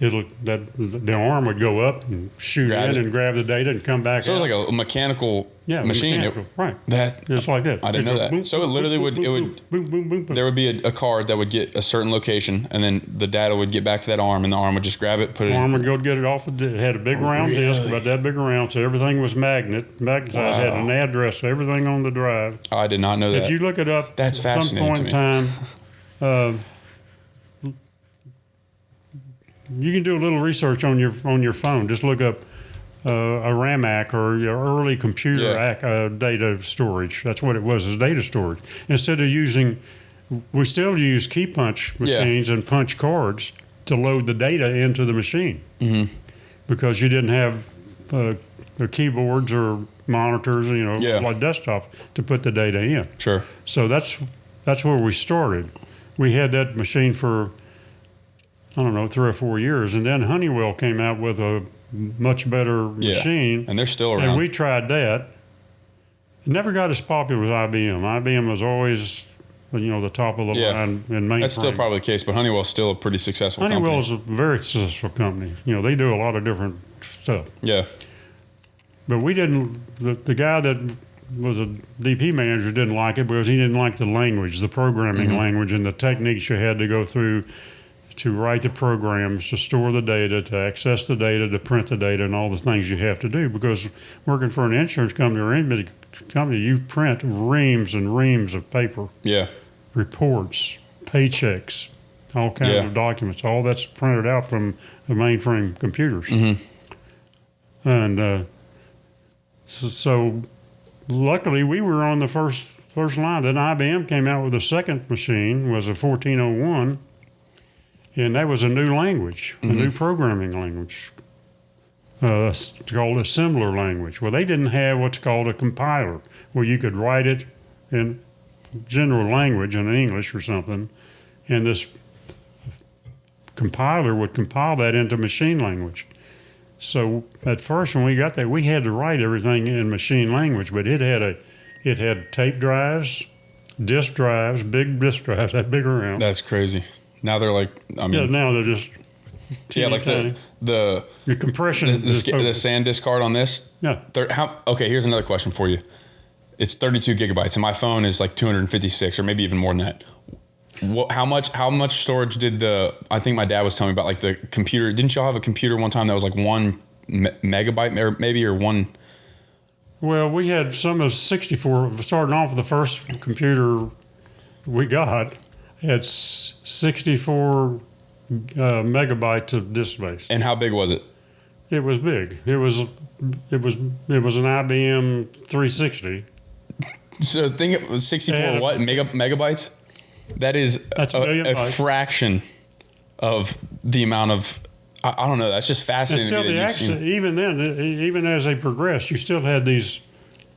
the arm would go up and shoot and grab the data and come back. So it was like a mechanical machine. Right. Just like that. I didn't know that. Boom, so it literally there would be a card that would get a certain location, and then the data would get back to that arm, and the arm would just grab it, put it in. The arm would go get it off. It had a big round disc, about that big around, so everything was magnetized, had an address, everything on the drive. Oh, I did not know that. If you look it up That's at some point in time, you can do a little research on your phone. Just look up a RAMAC or your early computer data storage. That's what it was, is data storage. Instead of we still use key punch machines and punch cards to load the data into the machine because you didn't have the keyboards or monitors, like desktops, to put the data in. Sure. So that's where we started. We had that machine for 3 or 4 years. And then Honeywell came out with a much better machine. And they're still around. And we tried that. It never got as popular as IBM. IBM was always, the top of the line in mainframe. That's still probably the case, but Honeywell's still a pretty successful company. Honeywell is a very successful company. They do a lot of different stuff. Yeah. But we didn't, the guy that was a DP manager didn't like it because he didn't like the language, the programming language, and the techniques you had to go through to write the programs, to store the data, to access the data, to print the data, and all the things you have to do. Because working for an insurance company or any company, you print reams and reams of paper. Yeah. Reports, paychecks, all kinds of documents. All that's printed out from the mainframe computers. And so luckily we were on the first line. Then IBM came out with a second machine, was a 1401. And that was a new language, a new programming language, called assembler language. Well, they didn't have what's called a compiler, where you could write it in general language, in English or something, and this compiler would compile that into machine language. So at first, when we got that, we had to write everything in machine language, but it had tape drives, disk drives, big disk drives, that big around. That's crazy. Now they're like, now they're just like the compression, the SanDisk card on this. Yeah. Okay, here's another question for you. It's 32 gigabytes, and my phone is like 256, or maybe even more than that. How much storage did I think my dad was telling me about, like the computer. Didn't y'all have a computer one time that was like 1 megabyte or one? Well, we had some of 64. Starting off with the first computer we got. Had 64 megabytes of disk space. And how big was it? It was big. It was an IBM 360. So think it was 64 megabytes? That's a fraction of the amount of. I don't know. That's just fascinating. And still, even then, even as they progressed, you still had these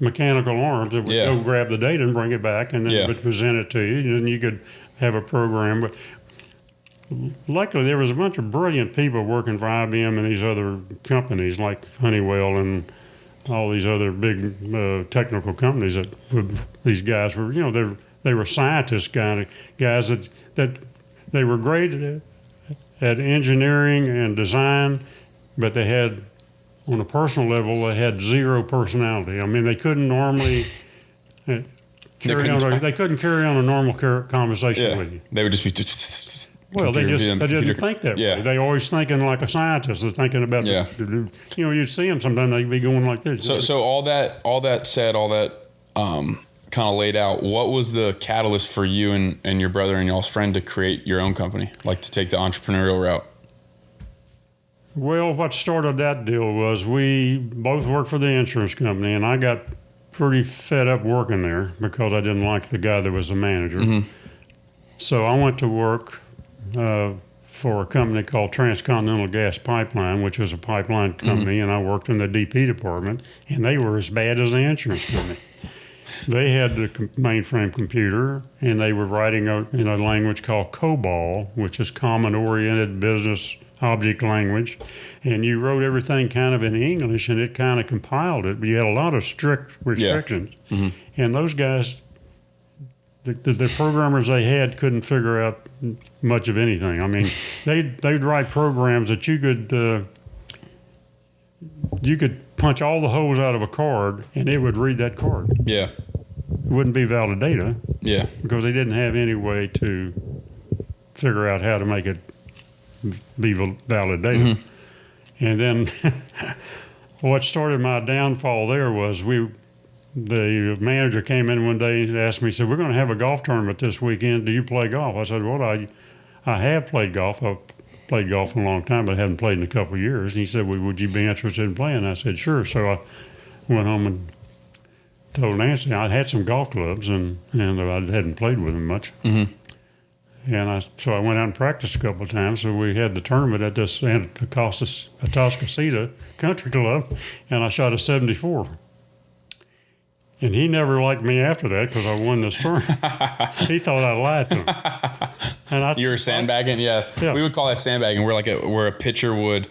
mechanical arms that would go grab the data and bring it back, and then it would present it to you, and then you could have a program. But luckily, there was a bunch of brilliant people working for IBM and these other companies like Honeywell and all these other big technical companies that these guys were, they were scientists, guys that they were great at engineering and design, but they had, on a personal level, they had zero personality. I mean, they couldn't normally they couldn't carry on a normal conversation with you. They would just be. Well, they didn't think that way. They always thinking like a scientist. They're thinking about you'd see them sometimes. They'd be going like this. So all that said, all that kind of laid out. What was the catalyst for you and your brother and y'all's friend to create your own company, like to take the entrepreneurial route? Well, what started that deal was we both worked for the insurance company, and I got pretty fed up working there because I didn't like the guy that was the manager. So I went to work for a company called Transcontinental Gas Pipeline, which was a pipeline company, and I worked in the DP department, and they were as bad as the insurance company. They had the mainframe computer, and they were writing in a language called COBOL, which is Common Oriented Business Object Language, and you wrote everything kind of in English, and it kind of compiled it, but you had a lot of strict restrictions. Yeah. And those guys, the programmers they had couldn't figure out much of anything. I mean, they'd write programs that you could punch all the holes out of a card, and it would read that card. Yeah. It wouldn't be valid data. Yeah. Because they didn't have any way to figure out how to make it be valid data. And then what started my downfall there was the manager came in one day and asked me, he said, we're going to have a golf tournament this weekend. Do you play golf? I said, well, I have played golf. I've played golf a long time, but I haven't played in a couple of years. And he said, well, would you be interested in playing? I said, sure. So I went home and told Nancy I had some golf clubs, and I hadn't played with them much. And so I went out and practiced a couple of times. So we had the tournament at this Atascocita Country Club, and I shot a 74. And he never liked me after that because I won this tournament. He thought I lied to him. And you were sandbagging? Yeah. We would call that sandbagging. Where a pitcher would,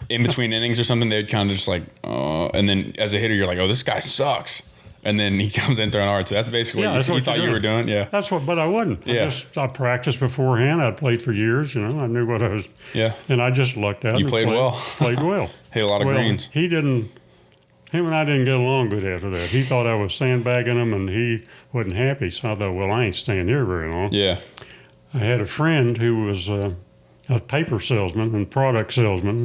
in between innings or something, they'd kind of just like, and then as a hitter, you're like, oh, this guy sucks. And then he comes in throwing hard. So that's basically what you thought you were doing. Yeah. But I wasn't. Yeah. I practiced beforehand. I'd played for years, I knew what I was. Yeah. And I just lucked out. You played well. Played well. Hit a lot of greens. Him and I didn't get along good after that. He thought I was sandbagging him, and he wasn't happy. So I thought, well, I ain't staying here very long. Yeah. I had a friend who was a paper salesman and product salesman,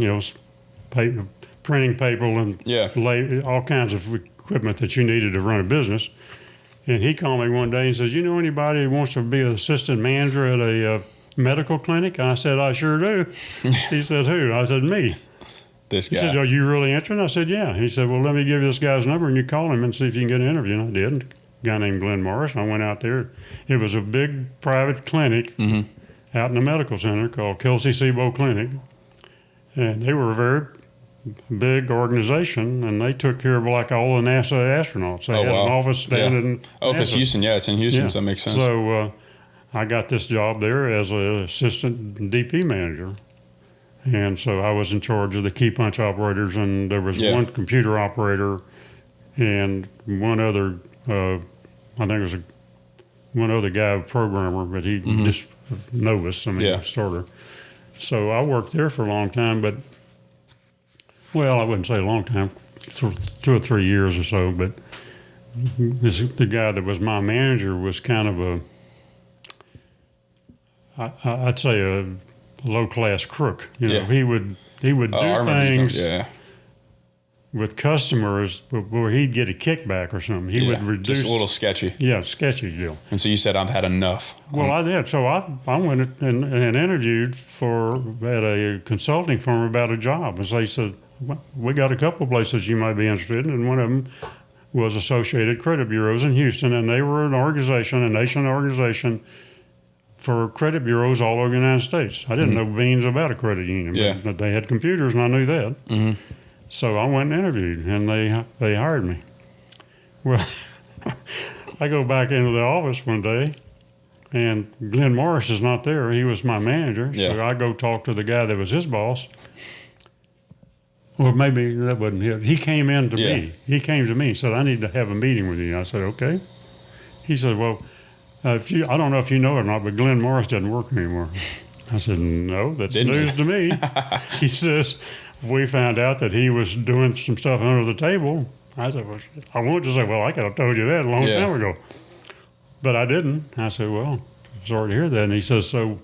printing paper and all kinds of equipment that you needed to run a business. And he called me one day and says, you know anybody who wants to be an assistant manager at a medical clinic? And I said, I sure do. He said, who? I said, me. This guy. He said, are you really interested? I said, yeah. He said, well, let me give you this guy's number and you call him and see if you can get an interview. And I did. A guy named Glenn Morris. And I went out there. It was a big private clinic out in the medical center called Kelsey-Sebo Clinic. And they were a very big organization, and they took care of like all the NASA astronauts. They had an office down in because Houston, it's in Houston, so that makes sense. So I got this job there as an assistant DP manager. And so I was in charge of the key punch operators, and there was one computer operator and one other, I think it was one other guy, a programmer, but he just novice, starter. So I worked there for a long time, but, well, I wouldn't say a long time, 2 or 3 years or so, but the guy that was my manager was kind of I'd say a low-class crook. He would do things with customers where he'd get a kickback or something. He would reduce. Just a little sketchy. Yeah, sketchy deal. And so you said, I've had enough. Well, I did. So I went and interviewed at a consulting firm about a job. And so they said, well, we got a couple of places you might be interested in, and one of them was Associated Credit Bureaus in Houston, and they were a national organization for credit bureaus all over the United States. I didn't know beans about a credit union, but they had computers, and I knew that. So I went and interviewed, and they hired me. Well, I go back into the office one day, and Glenn Morris is not there. He was my manager. So I go talk to the guy that was his boss. Well, maybe that wasn't him. He came in to me. He came to me and said, I need to have a meeting with you. I said, okay. He said, well, I don't know if you know it or not, but Glenn Morris doesn't work anymore. I said, no, that's news to me. He says, we found out that he was doing some stuff under the table. I said, well, I wanted to say, well, I could have told you that a long time ago. But I didn't. I said, well, sorry to hear that. And he says, so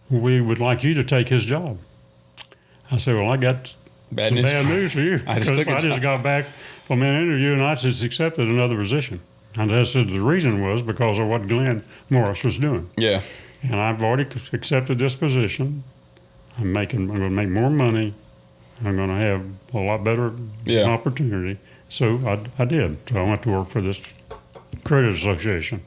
we would like you to take his job. I said, well, I got bad news for you. I just got back from an interview, and I just accepted another position. And I said the reason was because of what Glenn Morris was doing. Yeah. And I've already accepted this position. I'm going to make more money. I'm going to have a lot better opportunity. So I did. So I went to work for this credit association.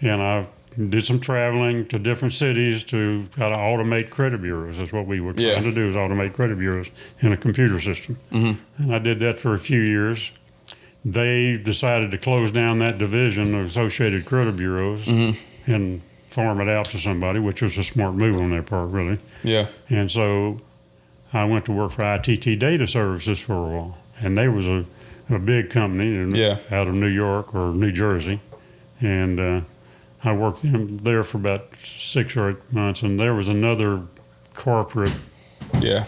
And I did some traveling to different cities to try to automate credit bureaus. That's what we were trying to do, is automate credit bureaus in a computer system. Mm-hmm. And I did that for a few years. They decided to close down that division of Associated Credit Bureaus and farm it out to somebody, which was a smart move on their part, really. Yeah. And so I went to work for ITT Data Services for a while. And they was a big company out of New York or New Jersey. And I worked there for about 6 or 8 months, and there was another corporate. Yeah.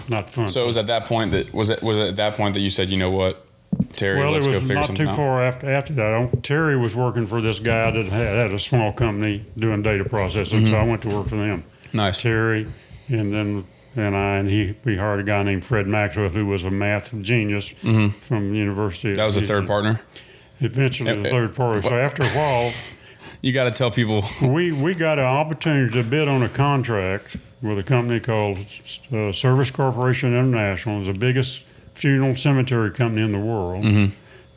Not fun. So it was at that point that you said, you know what, Terry, let's go figure something out? Well, it was not too far after that. Terry was working for this guy that had a small company doing data processing, so I went to work for them. Nice. Terry, and we hired a guy named Fred Maxwell, who was a math genius from the University. That was a third partner? Eventually the third partner. So after a while... You got to tell people. We got an opportunity to bid on a contract with a company called Service Corporation International. It's the biggest funeral cemetery company in the world,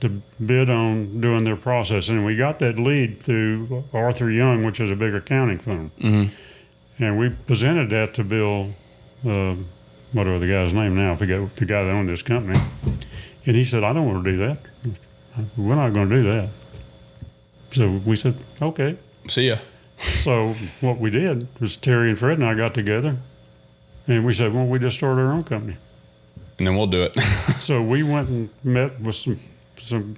to bid on doing their processing. And we got that lead through Arthur Young, which is a big accounting firm. And we presented that to Bill, whatever the guy's name now, I forget the guy that owned this company. And he said, I don't want to do that. We're not going to do that. So we said, okay. See ya. So what we did was Terry and Fred and I got together, and we said, well, we just start our own company. And then we'll do it. So we went and met with some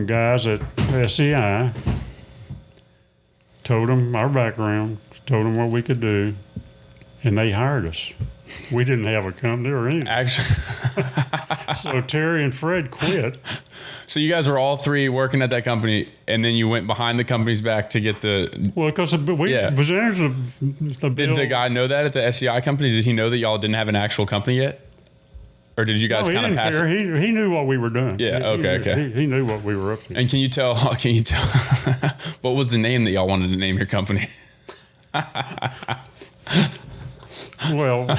guys at SCI, told them our background, told them what we could do, and they hired us. We didn't have a company or anything. Actually. So Terry and Fred quit. So you guys were all three working at that company, and then you went behind the company's back to get the... Well, because we presented the bill. Did the guy know that at the SCI company? Did he know that y'all didn't have an actual company yet? Or did you guys kind of pass it? He knew what we were doing. Yeah, okay. He knew what we were up to. And can you tell, what was the name that y'all wanted to name your company? Well,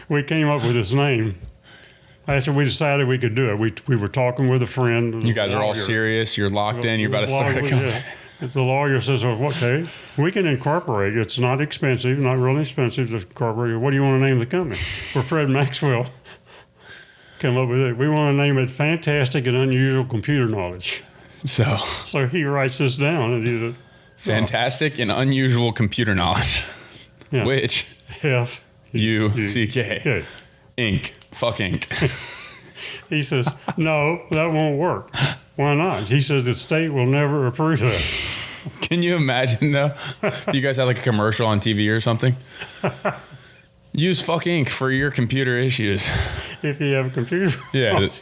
we came up with this name. After we decided we could do it, we were talking with a friend. You guys are all serious. You're locked in. You're about to start a company. Yeah. The lawyer says, well, okay, we can incorporate. It's not expensive, not really expensive to incorporate. What do you want to name the company? Well, Fred Maxwell came up with it. We want to name it Fantastic and Unusual Computer Knowledge. So he writes this down. And he said, Fantastic and Unusual Computer Knowledge. Yeah. Which? F-U-C-K. Inc. Fuck Inc. He says, no, that won't work. Why not? He says the state will never approve that. Can you imagine, though, if you guys had like a commercial on TV or something? Use Fuck Inc. for your computer issues. If you have a computer. Yeah. That's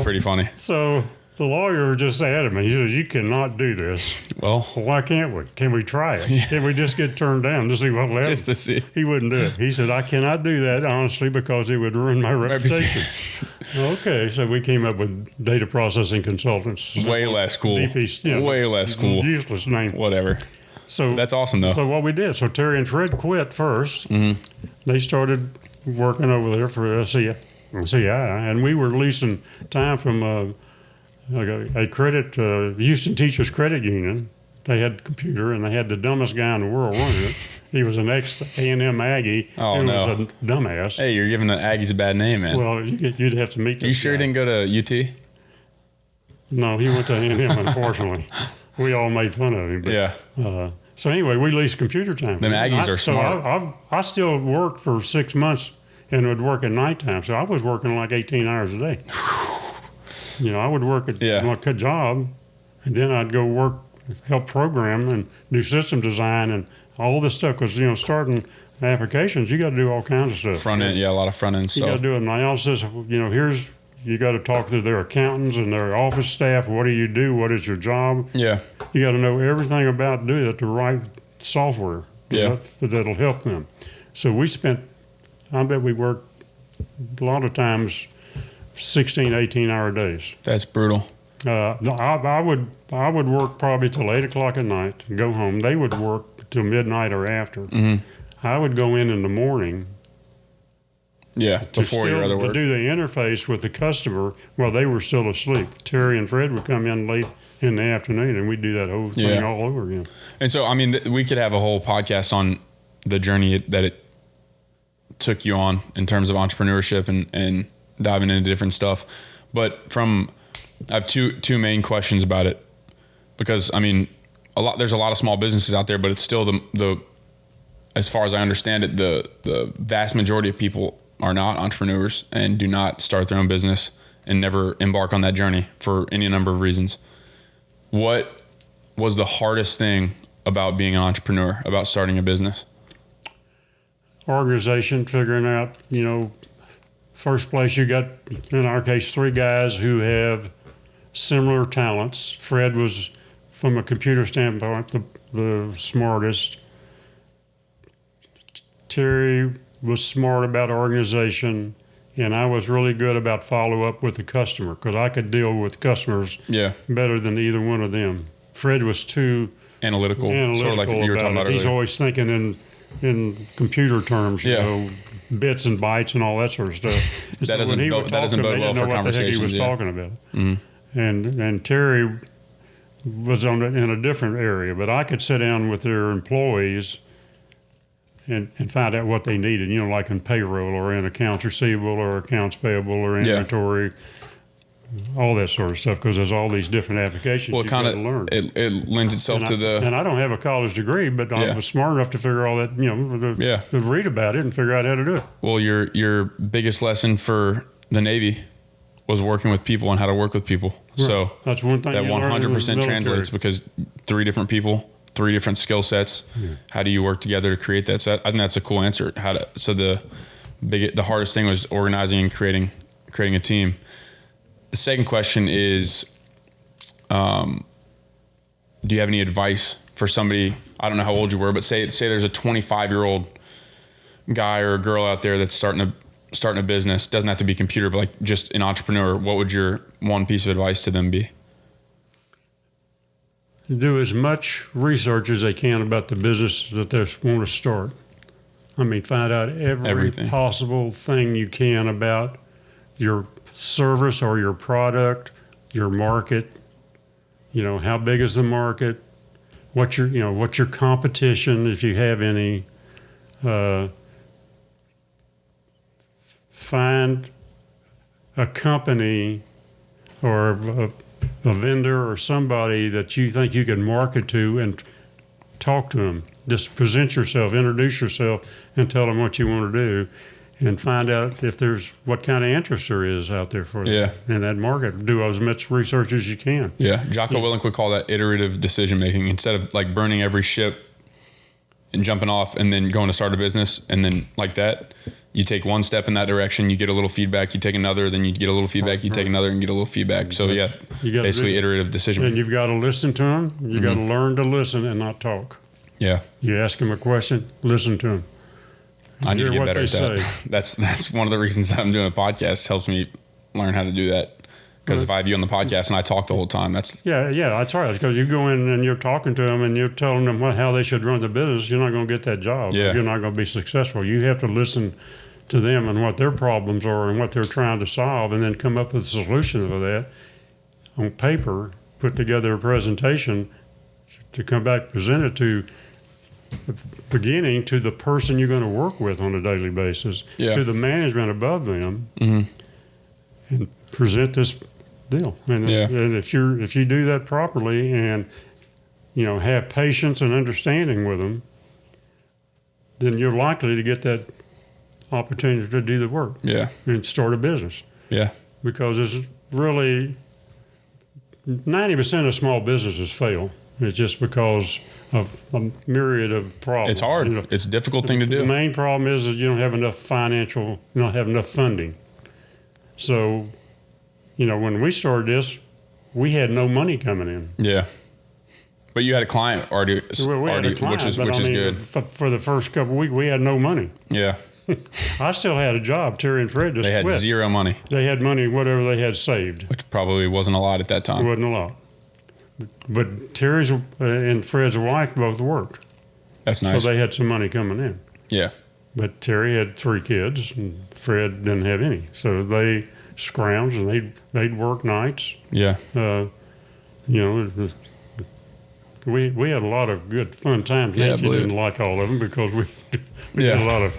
pretty funny. So the lawyer just adamant. He says, you cannot do this. Well, why can't we? Can we try it? Yeah. Can we just get turned down to see what happens? Just to see. He wouldn't do it. He said, I cannot do that, honestly, because it would ruin my reputation. Okay, so we came up with data processing consultants. Way less cool. Way less cool. Useless name. Whatever. So that's awesome, though. So what we did, so Terry and Fred quit first. They started working over there for CI, and we were leasing time from a credit, Houston Teachers Credit Union. They had a computer, and they had the dumbest guy in the world running it. He was an ex-A&M Aggie who was a dumbass. Hey, you're giving the Aggies a bad name, man. Well, you'd have to meet this You sure guy. He didn't go to UT? No, he went to A&M, unfortunately. We all made fun of him. But, yeah. So anyway, we leased computer time. Them Aggies are smart. So I still worked for 6 months and would work at nighttime. So I was working like 18 hours a day. I would work at a job, and then I'd go work, help program and do system design and all this stuff. Because, starting applications, you got to do all kinds of stuff. Front end, a lot of front end stuff. You got to do analysis. You got to talk to their accountants and their office staff. What do you do? What is your job? Yeah. You got to know everything about doing it, the right software that'll help them. So I bet we worked a lot of times 16, 18-hour days. That's brutal. I would work probably till 8 o'clock at night and go home. They would work till midnight or after. I would go in the morning Yeah, before your other to work. do the interface with the customer while they were still asleep. Terry and Fred would come in late in the afternoon, and we'd do that whole thing all over again. And so, I mean, we could have a whole podcast on the journey that it took you on in terms of entrepreneurship and diving into different stuff. But I have two main questions about it, because I mean, there's a lot of small businesses out there, but it's still the as far as I understand it, the vast majority of people are not entrepreneurs and do not start their own business and never embark on that journey for any number of reasons. What was the hardest thing about being an entrepreneur, about starting a business? Organization, figuring out, first place you got, in our case, 3 guys who have similar talents. Fred was, from a computer standpoint, the smartest. Terry was smart about organization, and I was really good about follow-up with the customer, because I could deal with customers better than either one of them. Fred was too analytical sort of like you were talking about earlier. He's always thinking in computer terms, bits and bytes and all that sort of stuff. That doesn't bode well for conversations. He was talking about. Mm-hmm. And Terry was in a different area, but I could sit down with their employees and find out what they needed, like in payroll or in accounts receivable or accounts payable or inventory, all that sort of stuff, because there's all these different applications you got to learn. It lends itself to the... And I don't have a college degree, but I was smart enough to figure all that, to read about it and figure out how to do it. Well, your biggest lesson for the Navy was working with people and how to work with people. Right. So that's one thing that 100% translates, because 3 different people, 3 different skill sets. Yeah. How do you work together to create that? So I think that's a cool answer. The hardest thing was organizing and creating a team. The second question is, do you have any advice for somebody? I don't know how old you were, but say there's a 25-year-old guy or a girl out there that's starting a business. Doesn't have to be computer, but like just an entrepreneur. What would your one piece of advice to them be? Do as much research as they can about the business that they want to start. I mean, find out everything possible thing you can about your service or your product, your market. How big is the market? What's your competition, if you have any? Find a company or a vendor or somebody that you think you can market to and talk to them. Just present yourself, introduce yourself, and tell them what you want to do, and find out if there's what kind of interest there is out there for them in that market. Do as much research as you can. Yeah, Jocko Willink would call that iterative decision making. Instead of like burning every ship and jumping off and then going to start a business and then like that, you take one step in that direction, you get a little feedback, you take another, then you get a little feedback, you take another and get a little feedback. So basically iterative decision making. And you've got to listen to them. You got to learn to listen and not talk. Yeah. You ask them a question, listen to them. I need to get better at that. That's one of the reasons that I'm doing a podcast. Helps me learn how to do that. Because if I have you on the podcast and I talk the whole time, that's... Yeah, that's right. Because you go in and you're talking to them and you're telling them how they should run the business, you're not going to get that job. Yeah. You're not going to be successful. You have to listen to them and what their problems are and what they're trying to solve, and then come up with a solution for that on paper, put together a presentation to come back, present it to the beginning to the person you're going to work with on a daily basis, to the management above them, and present this deal. And if you do that properly and have patience and understanding with them, then you're likely to get that opportunity to do the work and start a business. Yeah. Because it's really 90% of small businesses fail. It's just because of a myriad of problems. It's hard. It's a difficult thing to do. The main problem is that you don't have enough funding. So, when we started this, we had no money coming in. Yeah. But you had a client already, which is good. For the first couple of weeks, we had no money. Yeah. I still had a job. Terry and Fred just quit. They had zero money. They had money, whatever they had saved. Which probably wasn't a lot at that time. It wasn't a lot. But Terry's and Fred's wife both worked. That's nice. So they had some money coming in. Yeah. But Terry had 3 kids, and Fred didn't have any. So they scrounged, and they'd work nights. Yeah. We had a lot of good fun times. Yeah, Nancy didn't like all of them because we had a lot of.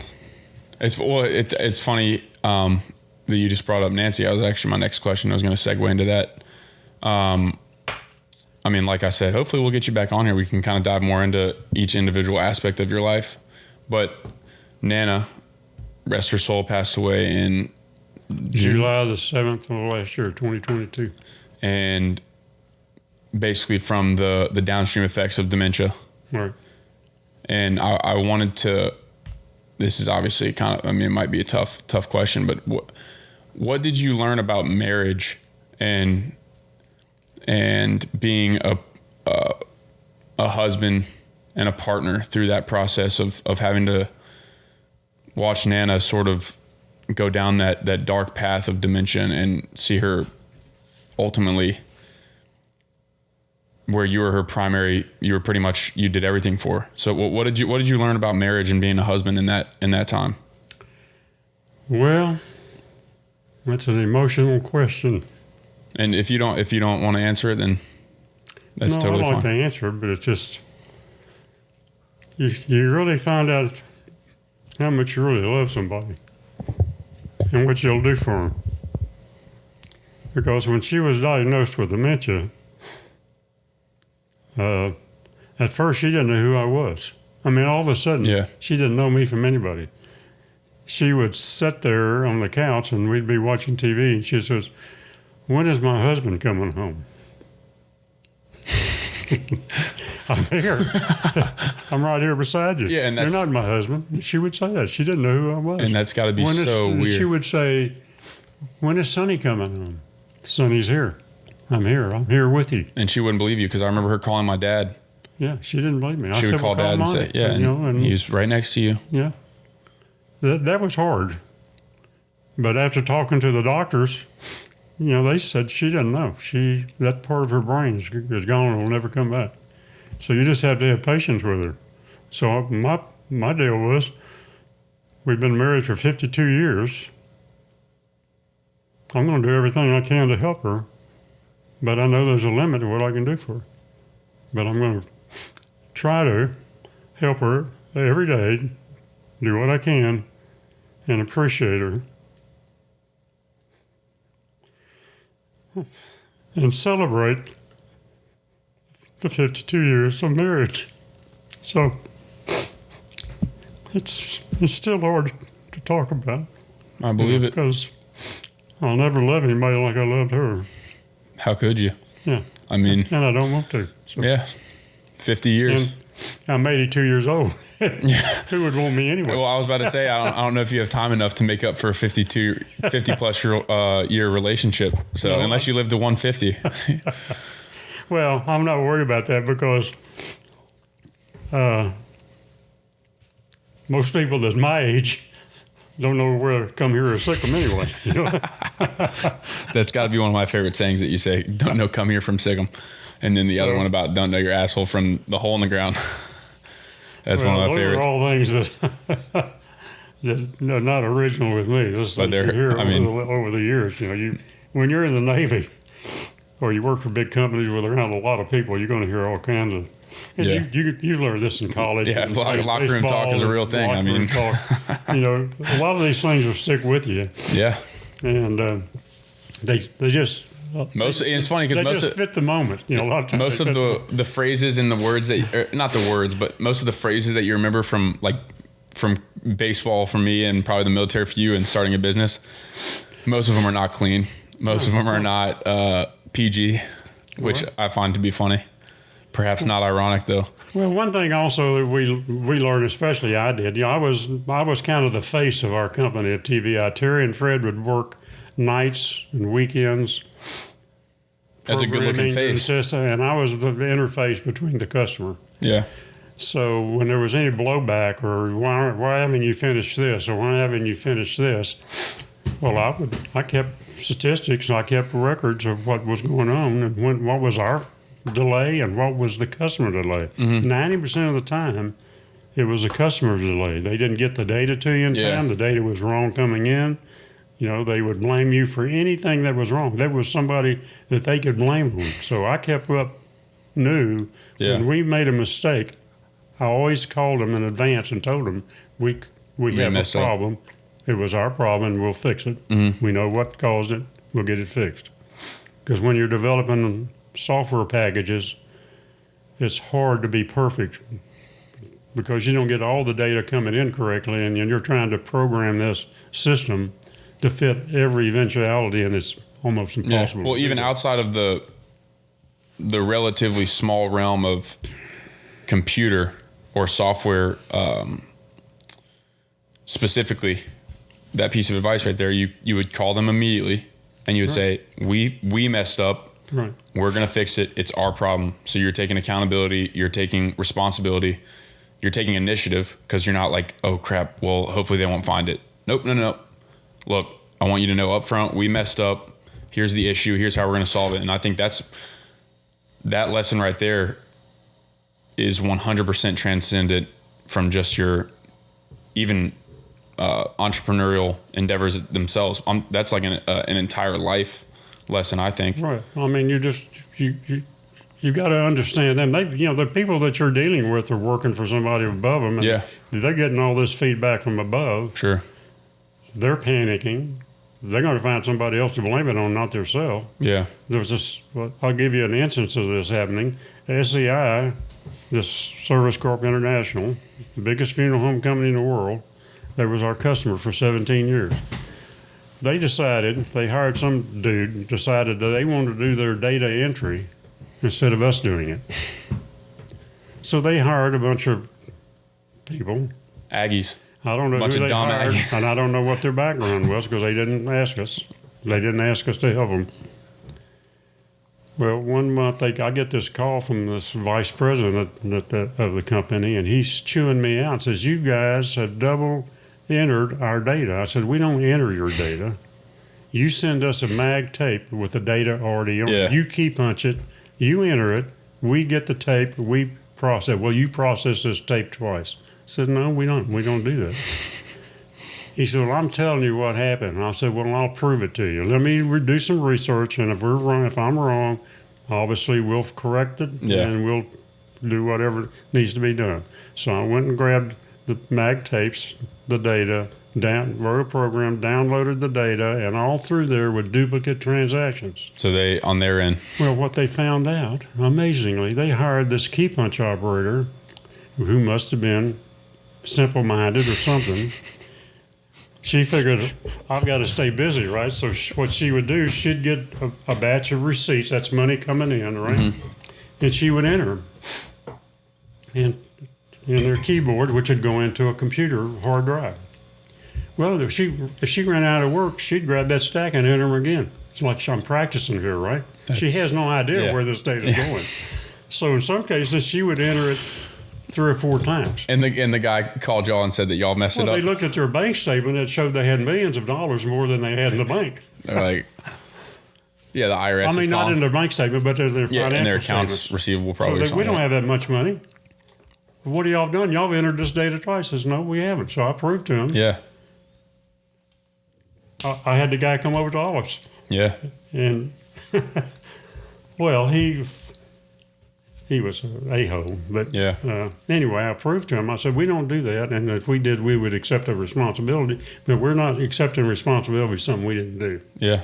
It's funny that you just brought up Nancy. I was actually my next question. I was going to segue into that. I mean, like I said, hopefully we'll get you back on here. We can kind of dive more into each individual aspect of your life. But Nana, rest her soul, passed away in July the 7th of last year, 2022. And basically from the downstream effects of dementia. Right. And I wanted to, this is obviously kind of, I mean, it might be a tough question, but what did you learn about marriage and being a husband and a partner through that process of having to watch Nana sort of go down that dark path of dementia and see her ultimately where you were her primary, you were pretty much, you did everything for her. So what did you learn about marriage and being a husband in that time? Well, that's an emotional question. And if you don't want to answer it, then that's totally fine. I'd like to answer it, but it's just you really find out how much you really love somebody and what you'll do for them. Because when she was diagnosed with dementia, at first she didn't know who I was. I mean, all of a sudden, she didn't know me from anybody. She would sit there on the couch and we'd be watching TV, and she says, "When is my husband coming home?" I'm here. I'm right here beside you. Yeah, and you're not my husband. She would say that. She didn't know who I was. And that's got to be so weird. She would say, "When is Sonny coming home?" "Sonny's here. I'm here. I'm here with you." And she wouldn't believe you because I remember her calling my dad. Yeah, she didn't believe me. She would call Dad and say, "Yeah," and he was right next to you. Yeah, that was hard. But after talking to the doctors, they said she didn't know. That part of her brain is gone and will never come back. So you just have to have patience with her. So my deal was, we've been married for 52 years. I'm going to do everything I can to help her, but I know there's a limit to what I can do for her. But I'm going to try to help her every day, do what I can, and appreciate her. And celebrate the 52 years of marriage. So it's still hard to talk about. I believe it. Because I'll never love anybody like I loved her. How could you? Yeah. I mean. And I don't want to. So. Yeah. 50 years. And I'm 82 years old. Who would want me anyway? Well, I was about to say, I don't know if you have time enough to make up for a 50 plus year relationship. So no, unless you live to 150. Well, I'm not worried about that because most people that's my age don't know where to come here or sick them anyway. That's got to be one of my favorite sayings that you say, "Don't know come here from sick 'em." And then the other one about "Don't know your asshole from the hole in the ground." That's one of my favorites. Those are all things that are not original with me. This but they're here over the years. When you're in the Navy or you work for big companies where they're around a lot of people, you're going to hear all kinds of. And you learn this in college. Yeah, locker room talk is a real thing. I mean, a lot of these things will stick with you. Yeah, and they just. It's funny because most just fit the moment. A lot of times most of the phrases and the words that not the words, but most of the phrases that you remember from baseball for me and probably the military for you and starting a business, most of them are not clean. Most of them are not PG, which I find to be funny. Perhaps not ironic though. Well, one thing also that we learned, especially I did. I was kind of the face of our company at TVI. Terry and Fred would work nights and weekends. That's a good looking face. And I was the interface between the customer. Yeah. So when there was any blowback or why haven't you finished this or why haven't you finished this, well, I kept statistics and I kept records of what was going on and what was our delay and what was the customer delay. 90% of the time, It was a customer's delay. They didn't get the data to you in time. The data was wrong coming in. They would blame you for anything that was wrong. There was somebody that they could blame on. So I kept up, knew when we made a mistake, I always called them in advance and told them, we have a problem. It was our problem, and we'll fix it. Mm-hmm. We know what caused it. We'll get it fixed. Because when you're developing software packages, it's hard to be perfect because you don't get all the data coming in correctly, and you're trying to program this system to fit every eventuality, and it's almost impossible. Well, even outside of the relatively small realm of computer or software, specifically, that piece of advice right there, you would call them immediately, and you would say, we messed up. Right. We're going to fix it. It's our problem. So you're taking accountability. You're taking responsibility. You're taking initiative because you're not like, oh, crap, well, hopefully they won't find it. Nope, no. Look, I want you to know up front, we messed up. Here's the issue. Here's how we're going to solve it. And I think that lesson right there is 100% transcendent from just your even entrepreneurial endeavors themselves. That's like an entire life lesson, I think. Right. I mean, you got to understand them. The people that you're dealing with are working for somebody above them. And they're getting all this feedback from above. Sure. They're panicking. They're going to find somebody else to blame it on, not themselves. Yeah. There was this, I'll give you an instance of this happening. SCI, this Service Corp International, the biggest funeral home company in the world, that was our customer for 17 years. They hired some dude, decided that they wanted to do their data entry instead of us doing it. So they hired a bunch of people. Aggies. I don't know who they hired, and I don't know what their background was because they didn't ask us. They didn't ask us to help them. Well, one month I get this call from this vice president of the company, and he's chewing me out and says, you guys have double entered our data. I said, we don't enter your data. You send us a mag tape with the data already on it. You key punch it, you enter it, we get the tape, we process. Well, you process this tape twice. I said, no, we don't do that. He said, well, I'm telling you what happened. And I said, well, I'll prove it to you. Let me do some research, and if I'm wrong, obviously we'll correct it, and we'll do whatever needs to be done. So I went and grabbed the mag tapes, the data, wrote a program, downloaded the data, and all through there were duplicate transactions. So they, on their end. Well, what they found out, amazingly, they hired this key punch operator who must have been simple-minded or something. She figured, I've got to stay busy, right? So what she would do, she'd get a batch of receipts, that's money coming in, right? Mm-hmm. And she would enter them in their keyboard, which would go into a computer hard drive. Well, if she ran out of work, she'd grab that stack and enter them again. It's like I'm practicing here, right? She has no idea where this data's going. So in some cases, she would enter it 3 or 4 times. And the guy called y'all and said that y'all messed it up? Well, they looked at their bank statement that showed they had millions of dollars more than they had in the bank. They're like, the IRS I mean, not in their bank statement, but their financial in their accounts statements. Receivable probably. So we don't have that much money. What have y'all done? Y'all have entered this data twice. I says, no, we haven't. So I proved to him. Yeah. I had the guy come over to Olive's. Yeah. And, well, he was an a-hole. But anyway, I proved to him. I said, we don't do that. And if we did, we would accept the responsibility. But we're not accepting responsibility for something we didn't do. Yeah.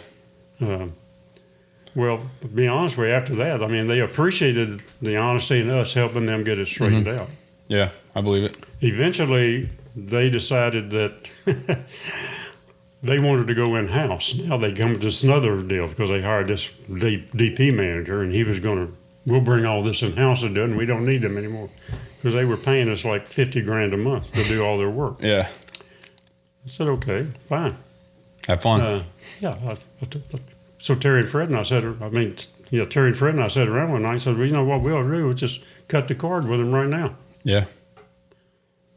Well, to be honest with you, after that, I mean, they appreciated the honesty in us helping them get it straightened out. Yeah, I believe it. Eventually, they decided that they wanted to go in-house. Now they come to this another deal because they hired this DP manager, and he was going to, we'll bring all this in-house and do it, and we don't need them anymore. Because they were paying us like $50,000 a month to do all their work. Yeah. I said, okay, fine. Have fun. So Terry and Fred and I sat around one night and said, well, you know what we'll do? We'll just cut the cord with them right now. Yeah.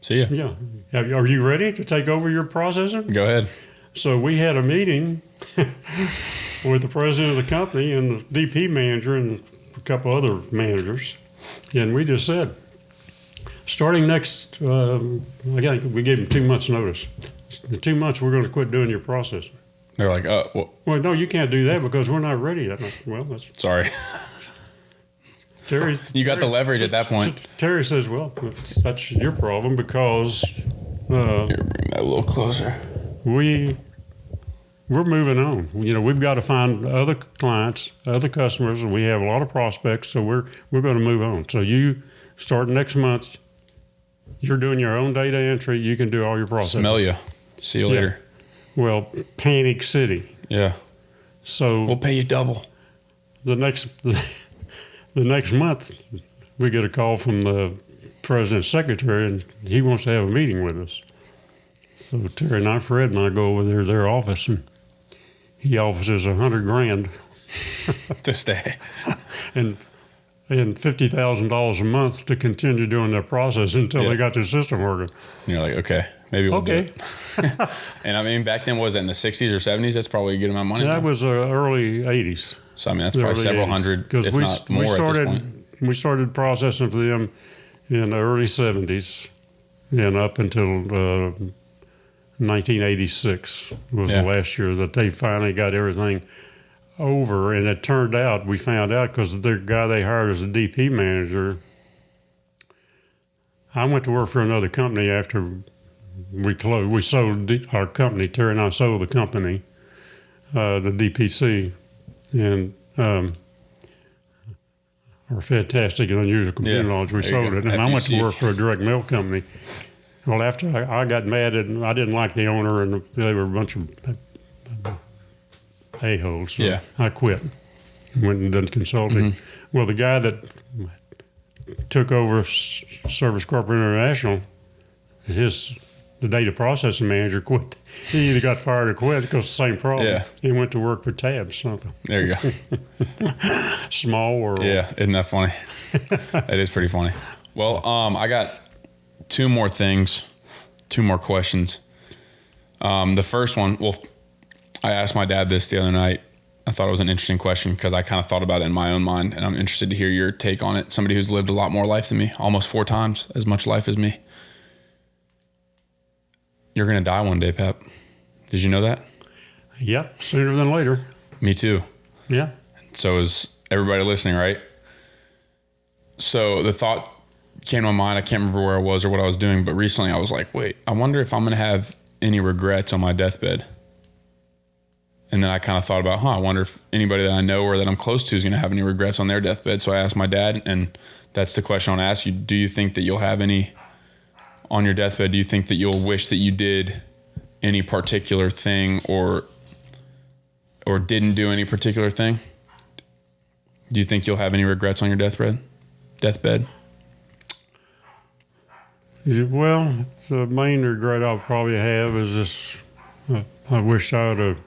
See ya. Yeah. Are you ready to take over your processor? Go ahead. So we had a meeting with the president of the company and the DP manager and a couple other managers. And we just said, starting next, again, we gave them 2 months' notice. In 2 months, we're going to quit doing your processing. They're like, oh, Well, no, you can't do that because we're not ready yet. Well, that's sorry. You got the leverage at that point. Terry says, well, that's your problem because Here, bring that a little closer. we're moving on. We've got to find other clients, other customers, and we have a lot of prospects, so we're going to move on. So you start next month. You're doing your own data entry. You can do all your processing. Smell you. See you later. Well, Panic City. Yeah. So We'll pay you double. the next month, we get a call from the president's secretary, and he wants to have a meeting with us. So Terry and Fred and I go over there to their office, and he offers us $100,000 To stay. and $50,000 a month to continue doing their process until they got their system working. And you're like, okay, maybe we'll do it. And I mean, back then, was it in the 60s or 70s? That's probably a good amount of money. That was early 80s. So, I mean, that's probably several 80s. hundred, if not more at this point. We started processing for them in the early 70s and up until 1986 was the last year that they finally got everything over. And it turned out, we found out because the guy they hired as a DP manager, I went to work for another company after we closed. We sold our company. Terry and I sold the company, the DPC, and our fantastic and unusual computer knowledge. We sold it, and I went to work for a direct mail company. Well, after I got mad and I didn't like the owner, and they were a bunch of a-holes. So I quit and went and done consulting. Well, the guy that took over Service Corporate International, the data processing manager quit. He either got fired or quit because the same problem. Yeah. He went to work for Tabs. Something. There you go. Small world. Yeah, isn't that funny? That is pretty funny. Well, I got 2 more things, 2 more questions. The first one, I asked my dad this the other night. I thought it was an interesting question because I kind of thought about it in my own mind, and I'm interested to hear your take on it. Somebody who's lived a lot more life than me, almost 4 times as much life as me. You're going to die one day, Pep. Did you know that? Yep, sooner than later. Me too. Yeah. So is everybody listening, right? So the thought came to my mind. I can't remember where I was or what I was doing, but recently I was like, wait, I wonder if I'm going to have any regrets on my deathbed. And then I kind of thought about, I wonder if anybody that I know or that I'm close to is going to have any regrets on their deathbed. So I asked my dad, and that's the question I want to ask you. Do you think that you'll have any on your deathbed? Do you think that you'll wish that you did any particular thing or didn't do any particular thing? Do you think you'll have any regrets on your deathbed? Well, the main regret I'll probably have is this. I wish I would have,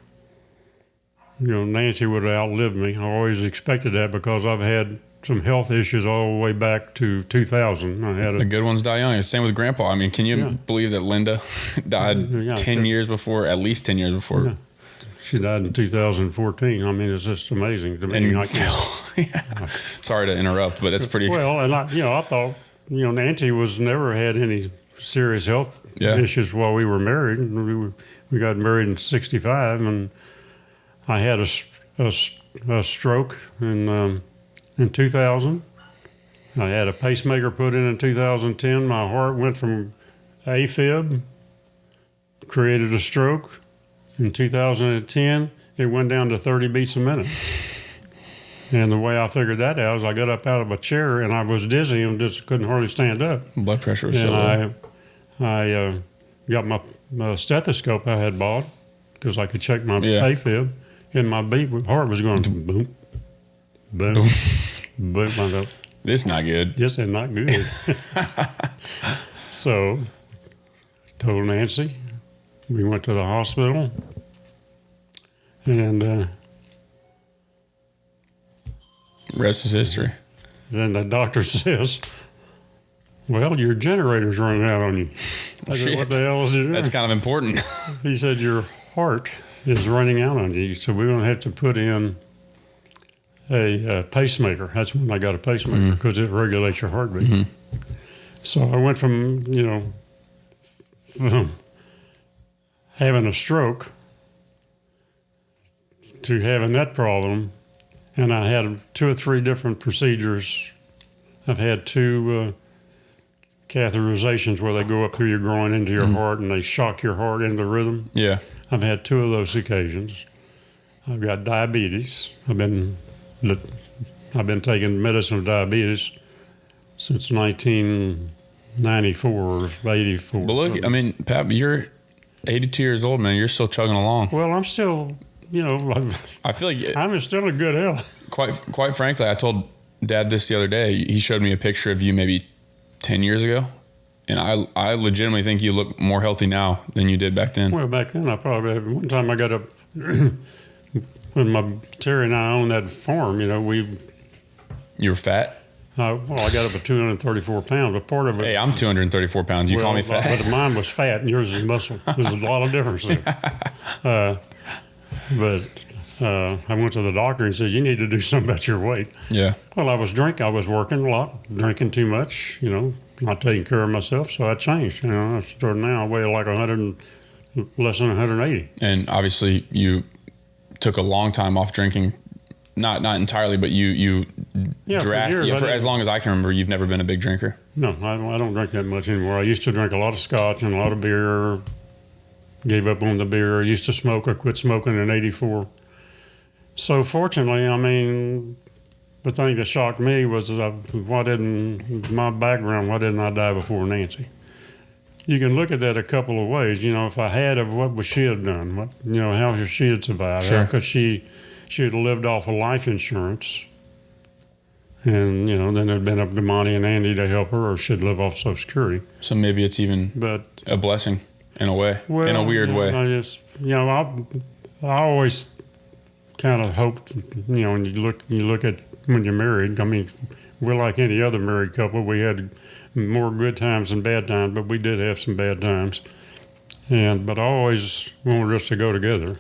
Nancy would have outlived me. I always expected that because I've had some health issues all the way back to 2000. The good ones die young. Same with Grandpa. I mean, can you believe that Linda died at least 10 years before? Yeah. She died in 2014. I mean, it's just amazing to me. Sorry to interrupt, but that's pretty... Well, and I thought, Nancy never had any serious health issues while we were married. We got married in 65, and I had a stroke in 2000. I had a pacemaker put in 2010. My heart went from AFib, created a stroke. In 2010, it went down to 30 beats a minute. And the way I figured that out is I got up out of a chair and I was dizzy and just couldn't hardly stand up. Blood pressure was so low. I got my stethoscope I had bought because I could check my AFib, and my heart was going boom, boom, boom. I thought, this is not good. This is not good. So told Nancy. We went to the hospital, and rest is history. Then the doctor says, well, your generator's running out on you. I said, what the hell is it doing? That's kind of important. He said, your heart is running out on you, so we're going to have to put in a pacemaker. That's when I got a pacemaker, because it regulates your heartbeat. So I went from, from having a stroke to having that problem, and I had 2 or 3 different procedures. I've had 2 catheterizations where they go up through your groin into your heart and they shock your heart into rhythm. Yeah. I've had 2 of those occasions. I've got diabetes. I've been taking medicine for diabetes since 1994 or 84. But look, I mean, Pat, you're 82 years old, man. You're still chugging along. Well, I'm still, I feel like I'm still in good health. Quite frankly, I told Dad this the other day. He showed me a picture of you maybe 10 years ago, and I legitimately think you look more healthy now than you did back then. Well, back then I probably one time I got up when Terry and I owned that farm. You were fat. I got up at 234 pounds, but part of it. Hey, I'm 234 pounds. You call me fat? But mine was fat, and yours is muscle. There's a lot of difference there. But I went to the doctor and said, "You need to do something about your weight." Yeah. Well, I was working a lot, drinking too much. Not taking care of myself, so I changed. I started now I weigh like 100, less than 180. And obviously, you took a long time off drinking. Not entirely, but you drastically. For as long as I can remember, you've never been a big drinker. No, I don't drink that much anymore. I used to drink a lot of scotch and a lot of beer. Gave up on the beer. I used to smoke. I quit smoking in '84. So fortunately, I mean, the thing that shocked me was why didn't I die before Nancy? You can look at that a couple of ways. If I had, what would she have done? How would she have survived? Sure. How could she had lived off of life insurance, and then it'd been up to Monty and Andy to help her, or she'd live off Social Security. So maybe it's even a blessing in a way, in a weird way. I always kind of hoped, when you look at when you're married. I mean, we're like any other married couple. We had more good times than bad times, but we did have some bad times. But I always wanted us to go together.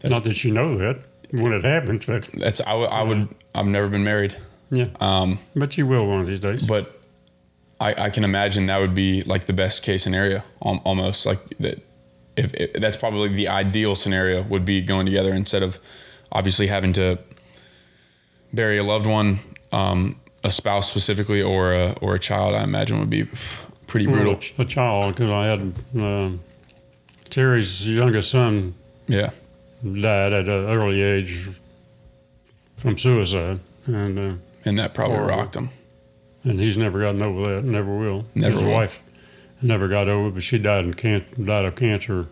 Not that you know that when it happens, but I've never been married. Yeah. But you will one of these days. But I can imagine that would be like the best case scenario, almost like that. If that's probably the ideal scenario, would be going together instead of obviously having to bury a loved one, a spouse specifically, or a child. I imagine would be pretty brutal. A child, because I had Terry's youngest son. Yeah. Died at an early age from suicide, and that probably rocked him. And he's never gotten over that. Never will. His wife never got over it, but she died of cancer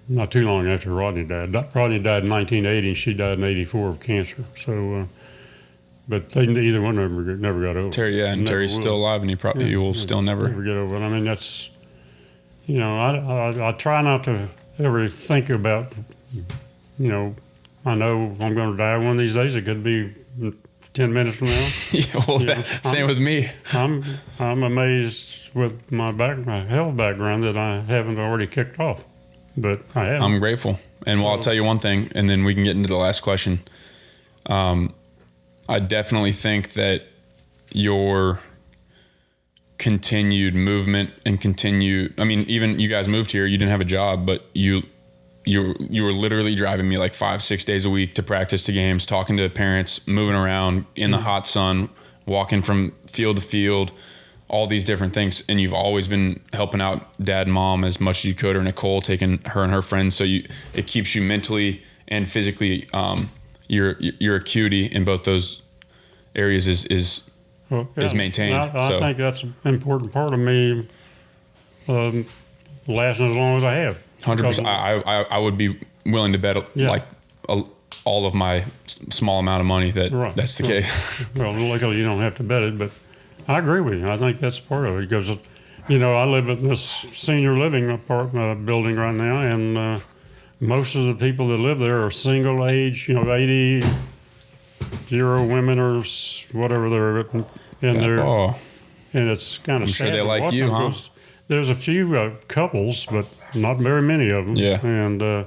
not too long after Rodney died. Rodney died in 1980, and she died in '84 of cancer. So, but either one of them never got over it. Terry, yeah, and Terry's still alive, and he will still never get over it. I mean, that's I try not to ever think about, I know I'm going to die one of these days. It could be 10 minutes from now. Same with me. I'm amazed with my health background that I haven't already kicked off, but I have. I'm grateful. And I'll tell you one thing, and then we can get into the last question. I definitely think that your continued movement and even you guys moved here, you didn't have a job, but you were literally driving me like 5-6 days a week to practice, to games, talking to parents, moving around in the hot sun, walking from field to field, all these different things. And you've always been helping out Dad and Mom as much as you could, or Nicole, taking her and her friends. So it keeps you mentally and physically, your acuity in both those areas is maintained. I think that's an important part of me lasting as long as I have. 100%. I would be willing to bet all of my small amount of money that's the case. Well, luckily you don't have to bet it, but I agree with you. I think that's part of it because, I live in this senior living apartment building right now, and most of the people that live there are single age, 80-year-old women or whatever they're. And it's kind of sad. I'm sure they like you, huh? There's a few couples, but not very many of them. Yeah. And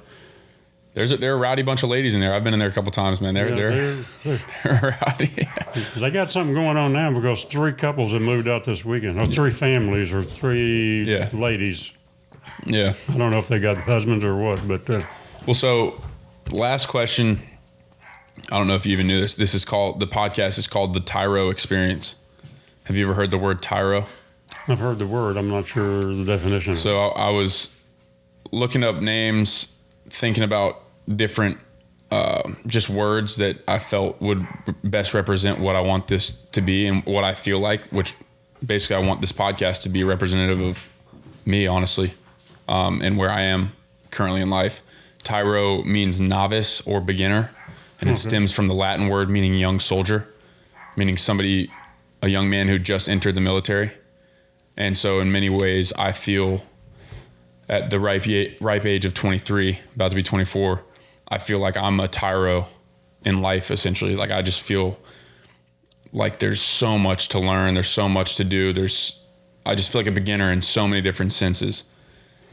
There are a rowdy bunch of ladies in there. I've been in there a couple times, man. They're rowdy. They got something going on now because 3 couples have moved out this weekend, or 3 families, or 3 ladies. Yeah. I don't know if they got husbands or what, but. Well, so last question. I don't know if you even knew this. The podcast is called the Tyro Experience. Have you ever heard the word Tyro? I've heard the word. I'm not sure the definition. So I was looking up names, thinking about different just words that I felt would best represent what I want this to be and what I feel like, which basically I want this podcast to be representative of me, honestly, and where I am currently in life. Tyro means novice or beginner, and it stems from the Latin word meaning young soldier, meaning a young man who just entered the military. And so in many ways, I feel at the ripe age of 23, about to be 24, I feel like I'm a tyro in life, essentially. Like, I just feel like there's so much to learn. There's so much to do. I just feel like a beginner in so many different senses.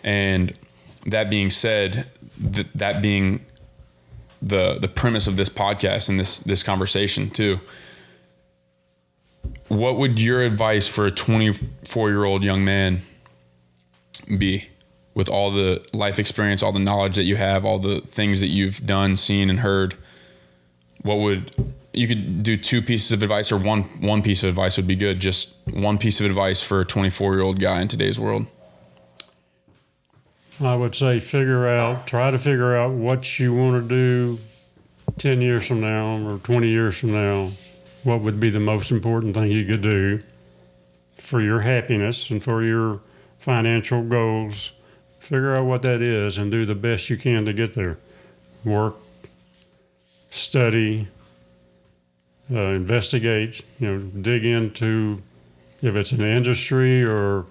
And that being said, that being the premise of this podcast and this conversation too, what would your advice for a 24-year-old young man be, with all the life experience, all the knowledge that you have, all the things that you've done, seen, and heard? You could do 2 pieces of advice, or one piece of advice would be good. Just one piece of advice for a 24-year-old guy in today's world. I would say try to figure out what you want to do 10 years from now or 20 years from now. What would be the most important thing you could do for your happiness and for your financial goals? Figure out what that is and do the best you can to get there. Work, study, investigate, dig into if it's an industry or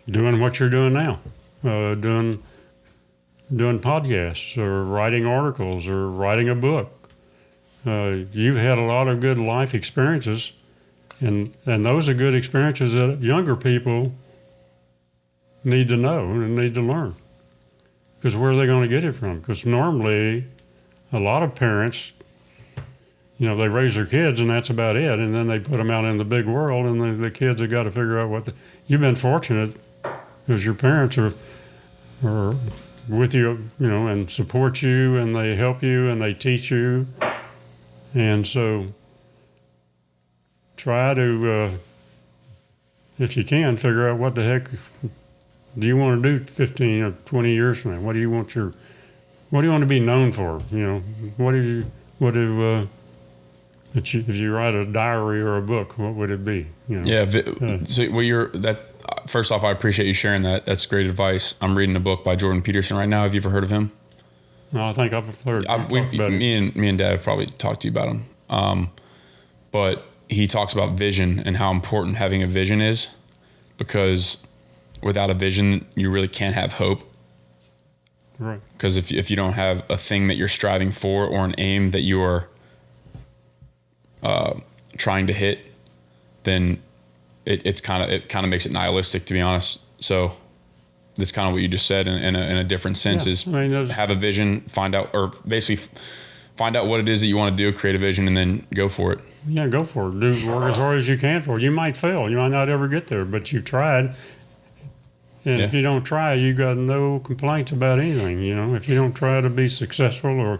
doing what you're doing now, doing podcasts or writing articles or writing a book. You've had a lot of good life experiences, and those are good experiences that younger people need to know and need to learn. Because where are they going to get it from? Because normally, a lot of parents, they raise their kids and that's about it, and then they put them out in the big world, and the kids have got to figure out you've been fortunate because your parents are with you, and support you, and they help you, and they teach you. And so try to, if you can, figure out what the heck do you want to do 15 or 20 years from now. What do you want to be known for? If you write a diary or a book, what would it be? First off, I appreciate you sharing that. That's great advice. I'm reading a book by Jordan Peterson right now. Have you ever heard of him? No, I think I've heard. Me and Dad have probably talked to you about him. But he talks about vision and how important having a vision is, because without a vision, you really can't have hope. Right. Because if you don't have a thing that you're striving for or an aim that you are trying to hit, then it kind of makes it nihilistic, to be honest. So that's kind of what you just said in a different sense. Have a vision, find out what it is that you want to do, create a vision, and then go for it. Yeah, go for it. Work as hard as you can for it. You might fail. You might not ever get there, but you tried. And if you don't try, you got no complaints about anything. If you don't try to be successful or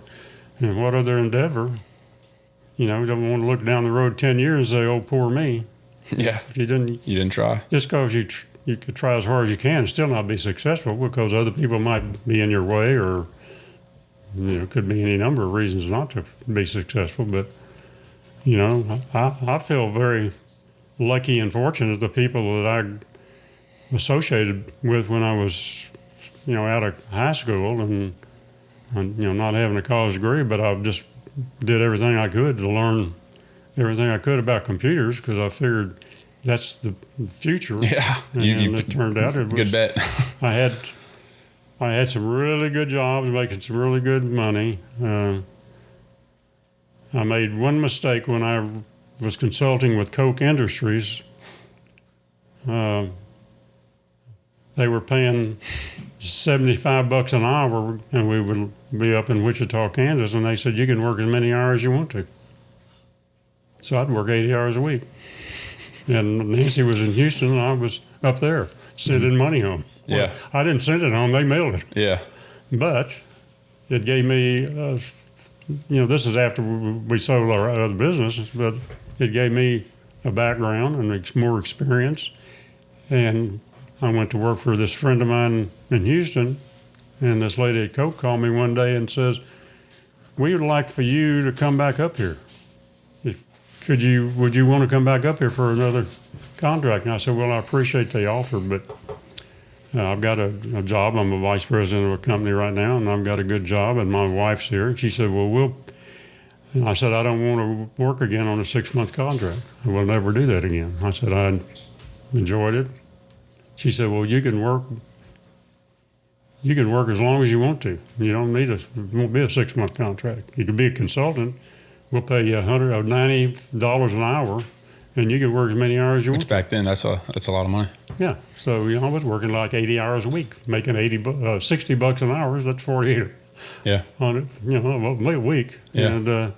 in what other endeavor, you don't want to look down the road 10 years and say, "Oh, poor me." Yeah. If you didn't try. Just because you could try as hard as you can and still not be successful, because other people might be in your way, or could be any number of reasons not to be successful. But I feel very lucky and fortunate. The people that I associated with when I was out of high school and not having a college degree, but I just did everything I could to learn everything I could about computers, because I figured that's the future. Yeah, and it turned out it was. Good bet. I had some really good jobs, making some really good money. I made one mistake when I was consulting with Koch Industries. They they were paying $75 an hour, and we would be up in Wichita, Kansas, and they said, you can work as many hours as you want to. So I'd work 80 hours a week. And Nancy was in Houston, and I was up there sending money home. Well, Yeah. I didn't send it home, they mailed it. Yeah. But it gave me, this is after we sold our other business, but it gave me a background and more experience. And I went to work for this friend of mine in Houston, and this lady at Coke called me one day and says, we would like for you to come back up here. Would you want to come back up here for another contract? And I said, well, I appreciate the offer, but I've got a job. I'm a vice president of a company right now, and I've got a good job, and my wife's here. And she said, well, and I said, I don't want to work again on a 6-month contract. I will never do that again. I said, I enjoyed it. She said, well, you can work as long as you want to. You don't need it won't be a 6-month contract. You can be a consultant. We'll pay you $90 an hour, and you can work as many hours as you want. Which back then, that's a lot of money. Yeah. So I was working like 80 hours a week, making $60 an hour. That's 48. Yeah. On it, a week. Yeah.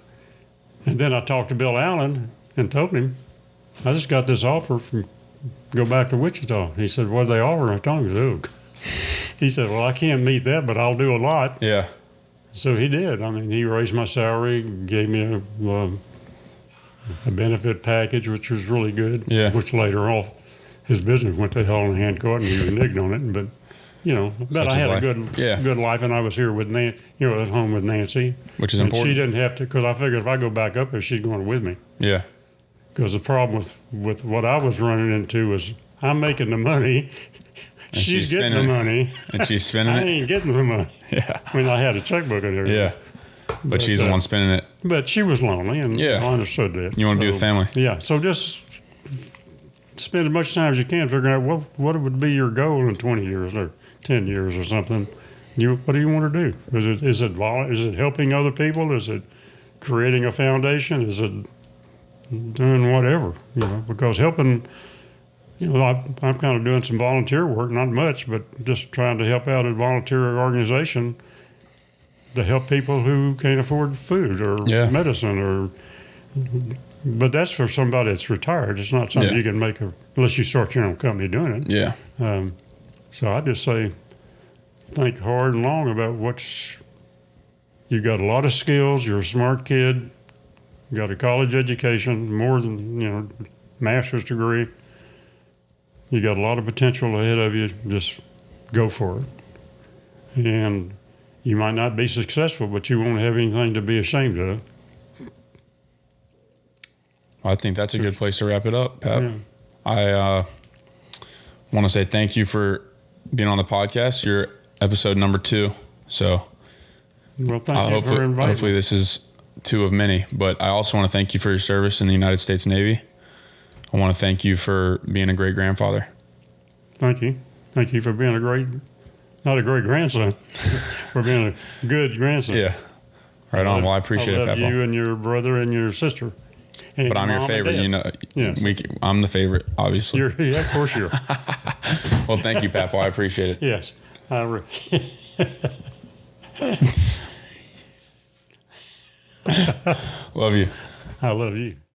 And then I talked to Bill Allen and told him, I just got this offer from go back to Wichita. He said, what did they offer? I told him, he said, well, I can't meet that, but I'll do a lot. Yeah. So he did. I mean, he raised my salary, gave me a benefit package, which was really good. Yeah. Which later on, his business went to hell in a handcart, and he reneged on it. But but I had a good life, and I was here with at home with Nancy, which is and important. She didn't have to, because I figured if I go back up there, she's going with me. Yeah. Because the problem with what I was running into was I'm making the money. And she's getting the money. And she's spending it? I ain't getting the money. Yeah. I mean, I had a checkbook and everything. Yeah. But she's the one spending it. But she was lonely, and I understood that. You want to be with family. Yeah. So just spend as much time as you can figuring out what would be your goal in 20 years or 10 years or something. What do you want to do? Is it helping other people? Is it creating a foundation? Is it doing whatever? Because helping... I'm kind of doing some volunteer work, not much, but just trying to help out a volunteer organization to help people who can't afford food or medicine but that's for somebody that's retired. It's not something you can make unless you start your own company doing it. Yeah. So I just say, think hard and long about you got a lot of skills. You're a smart kid. You got a college education, more than, master's degree. You got a lot of potential ahead of you. Just go for it. And you might not be successful, but you won't have anything to be ashamed of. I think that's a good place to wrap it up, Pep. Yeah. I want to say thank you for being on the podcast. You're episode number 2. So well, thank you for inviting me. Hopefully this is 2 of many. But I also want to thank you for your service in the United States Navy. I want to thank you for being a great grandfather. Thank you. Thank you for being not a great grandson, for being a good grandson. Yeah. Right on. Well, I appreciate it, Papa. You and your brother and your sister. And but I'm your favorite, Yes. I'm the favorite, obviously. Of course you are. Well, thank you, Papa. I appreciate it. Yes. Love you. I love you.